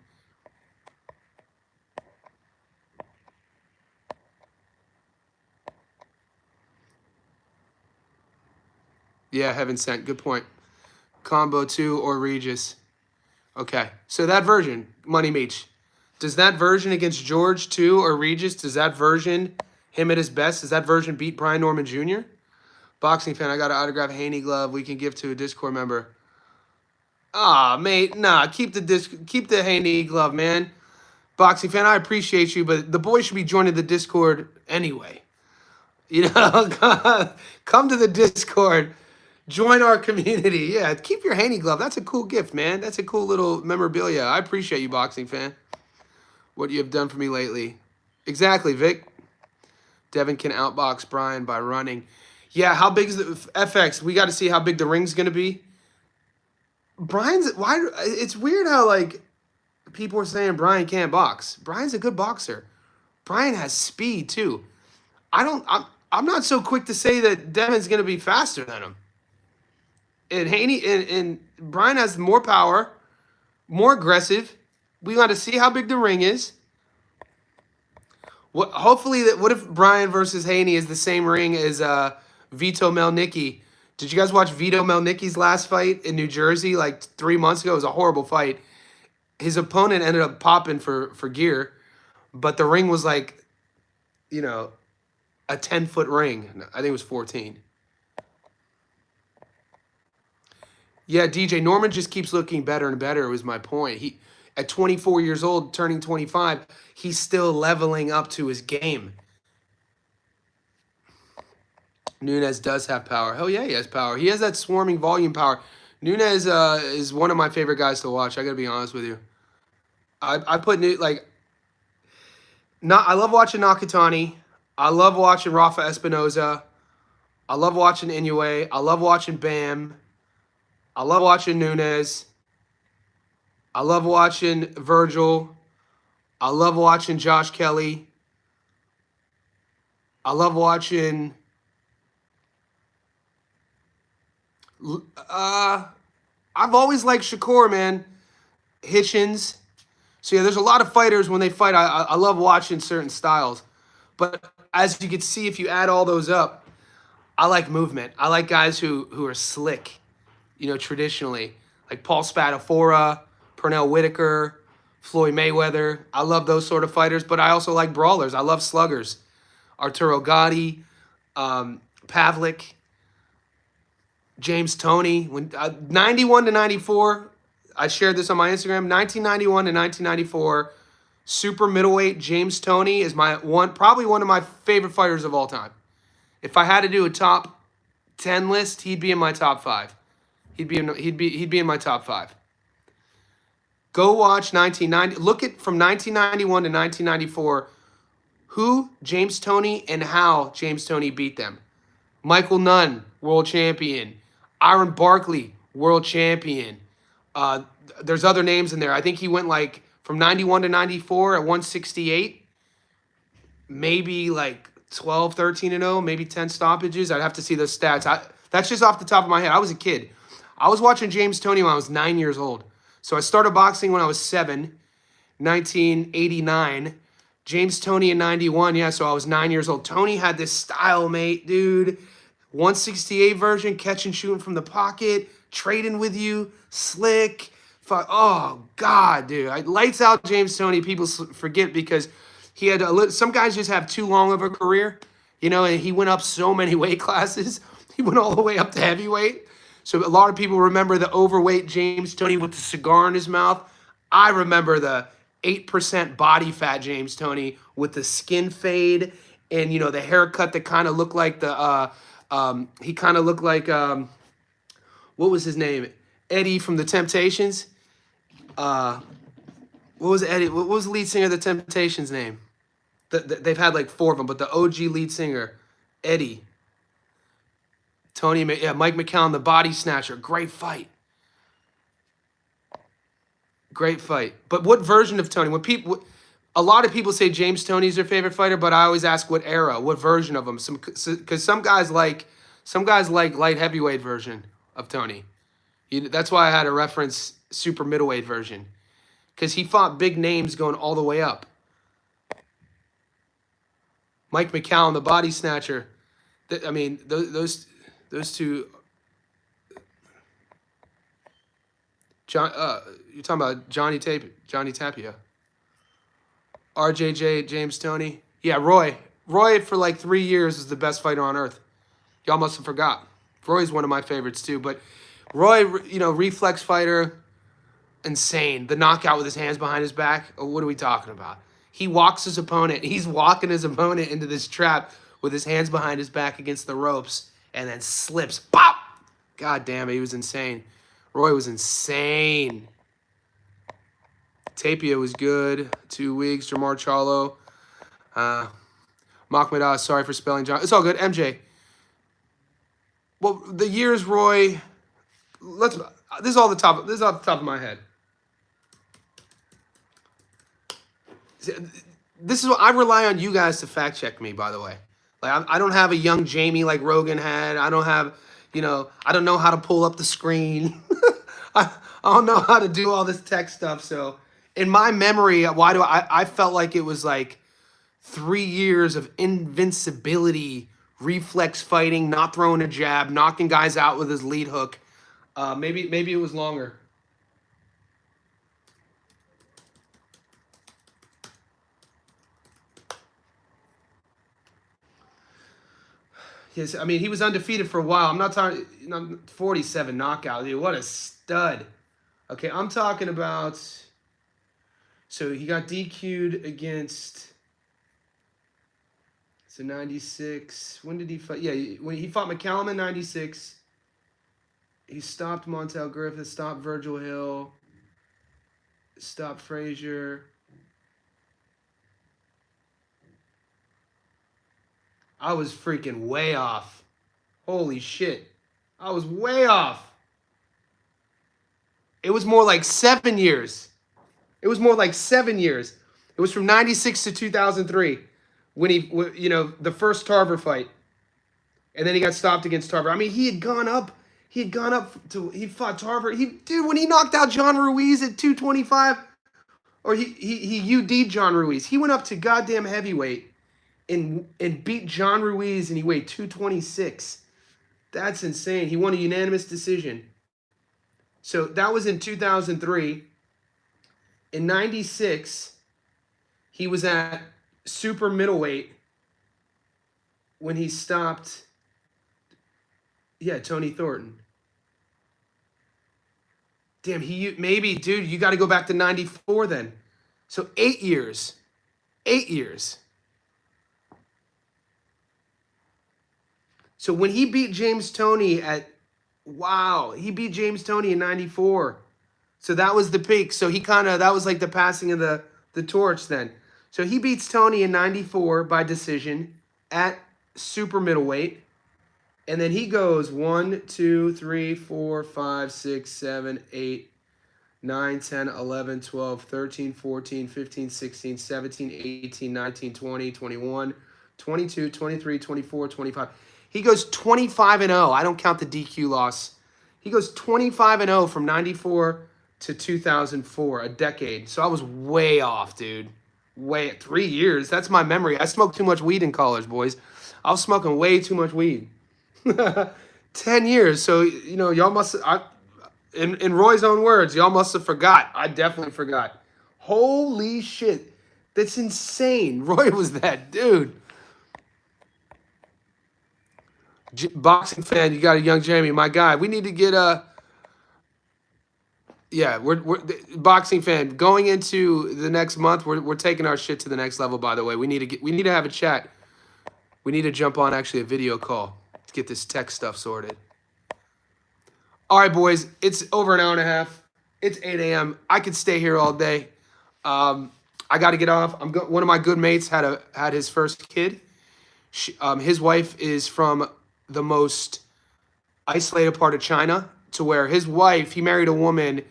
S1: Yeah, heaven sent. Good point. Combo 2 or Regis. Okay. So that version, Money Meach. Does that version against George 2 or Regis, does that version, him at his best, does that version beat Brian Norman Jr.? Boxing fan, I got an autograph Haney glove we can give to a Discord member. Ah, mate, nah, keep the Haney glove, man. Boxing fan, I appreciate you, but the boys should be joining the Discord anyway. Come to the Discord. Join our community. Yeah, keep your Haney glove. That's a cool gift, man. That's a cool little memorabilia. I appreciate you, boxing fan. What you have done for me lately. Exactly, Vic. Devin can outbox Brian by running. Yeah, how big is the FX? We got to see how big the ring's going to be. It's weird how, like, people are saying Brian can't box. Brian's a good boxer. Brian has speed, too. I'm not so quick to say that Devin's going to be faster than him. And Haney and Brian has more power, more aggressive. We got to see how big the ring is. What if Brian versus Haney is the same ring as Vito Melnicki? Did you guys watch Vito Melnicki's last fight in New Jersey like 3 months ago? It was a horrible fight. His opponent ended up popping for gear, but the ring was like, you know, a 10-foot ring. I think it was 14. Yeah, DJ Norman just keeps looking better and better. Was my point. He at 24 years old, turning 25, he's still leveling up to his game. Nunes does have power. Hell yeah, he has power. He has that swarming volume power. Nunes is one of my favorite guys to watch. I gotta be honest with you. I put I love watching Nakatani. I love watching Rafa Espinoza. I love watching Inoue. I love watching Bam. I love watching Nunes. I love watching Virgil. I love watching Josh Kelly. I love watching. I've always liked Shakur, man. Hitchens. So yeah, there's a lot of fighters when they fight. I love watching certain styles, but as you can see, if you add all those up, I like movement. I like guys who are slick, traditionally, like Paul Spadafora, Pernell Whitaker, Floyd Mayweather. I love those sort of fighters, but I also like brawlers. I love sluggers. Arturo Gatti, Pavlik, James Toney. When 91 to 94, I shared this on my Instagram. 1991 to 1994, super middleweight James Toney is probably one of my favorite fighters of all time. If I had to do a top 10 list, he'd be in my top 5. He'd be in my top 5. Go watch 1990. Look at from 1991 to 1994 who James Toney and how James Toney beat them. Michael Nunn, world champion. Iron Barkley, world champion. There's other names in there. I think he went like from 91 to 94 at 168. Maybe like 12, 13-0, maybe 10 stoppages. I'd have to see those stats. That's just off the top of my head. I was a kid. I was watching James Toney when I was 9 years old. So I started boxing when I was 7, 1989. James Toney in 91, yeah, so I was 9 years old. Toney had this style, mate, dude. 168 version, catch and shooting from the pocket, trading with you, slick. Oh, God, dude. Lights out James Toney, people forget because he had some guys just have too long of a career, and he went up so many weight classes. He went all the way up to heavyweight. So a lot of people remember the overweight James Toney with the cigar in his mouth. I remember the 8% body fat James Toney with the skin fade and, the haircut that kind of looked like he kind of looked like, what was his name? Eddie from The Temptations. What was the lead singer of The Temptations' name? They've had like 4 of them, but the OG lead singer, Eddie. Tony, yeah, Mike McCallum, the body snatcher. Great fight. Great fight. But what version of Toney? A lot of people say James Toney's their favorite fighter, but I always ask what era, what version of him. Because some guys like light heavyweight version of Toney. That's why I had to reference super middleweight version. Because he fought big names going all the way up. Mike McCallum, the body snatcher. I mean, those two. John, you're talking about Johnny Tapia. RJJ, James Toney. Yeah, Roy. Roy for like 3 years was the best fighter on earth. Y'all must have forgot. Roy's one of my favorites too. But Roy, reflex fighter, insane. The knockout with his hands behind his back. Oh, what are we talking about? He walks his opponent. He's walking his opponent into this trap with his hands behind his back against the ropes and then slips. Pop! God damn it, he was insane. Roy was insane. Tapia was good. 2 weeks. Jamar Charlo. Mahmoud, sorry for spelling John. It's all good. MJ. Well, the years Roy. This is off the top of my head. This is what I rely on you guys to fact check me, by the way. Like I don't have a young Jamie like Rogan had. I don't have, I don't know how to pull up the screen. I don't know how to do all this tech stuff. So in my memory, why do I felt like it was like 3 years of invincibility, reflex fighting, not throwing a jab, knocking guys out with his lead hook. Maybe it was longer. Yes, I mean he was undefeated for a while. I'm not talking 47 knockout, dude. What a stud. Okay, I'm talking about. So he got DQ'd against. So 96. When did he fight? Yeah, when he fought McCallum in 96. He stopped Montel Griffith, stopped Virgil Hill, stopped Frazier. I was freaking way off. Holy shit. I was way off. It was more like 7 years. It was more like 7 years. It was from 96 to 2003 when the first Tarver fight. And then he got stopped against Tarver. I mean, he had gone up he fought Tarver. When he knocked out John Ruiz at 225, or he UD'd John Ruiz, he went up to goddamn heavyweight and beat John Ruiz, and he weighed 226. That's insane. He won a unanimous decision. So that was in 2003. In 96, he was at super middleweight when he stopped, Tony Thornton. Damn, dude, you got to go back to 94 then. So 8 years. 8 years. So when he beat James Toney he beat James Toney in 94. So that was the peak. So that was like the passing of the torch then. So he beats Toney in 94 by decision at super middleweight. And then he goes 1, 2, 3, 4, 5, 6, 7, 8, 9, 10, 11, 12, 13, 14, 15, 16, 17, 18, 19, 20, 21, 22, 23, 24, 25. He goes 25-0. I don't count the DQ loss. He goes 25-0 from 94 to 2004, a decade. So I was way off, dude. 3 years. That's my memory. I smoked too much weed in college, boys. I was smoking way too much weed. 10 years. So, y'all must in Roy's own words, y'all must have forgot. I definitely forgot. Holy shit. That's insane. Roy was that dude. Boxing fan, you got a young Jamie, my guy. We need to get we're boxing fan going into the next month. We're taking our shit to the next level. By the way, we need to have a chat. We need to jump on actually a video call to get this tech stuff sorted. All right, boys, it's over an hour and a half. It's 8 a.m. I could stay here all day. I got to get off. One of my good mates had his first kid. His wife is from the most isolated part of China, to where his wife, he married a woman,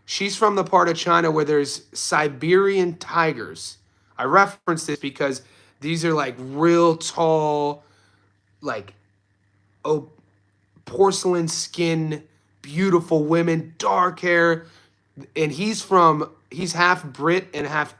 S1: she's from the part of China where there's Siberian tigers. I reference this because these are like real tall, like porcelain skin, beautiful women, dark hair. And he's half Brit and half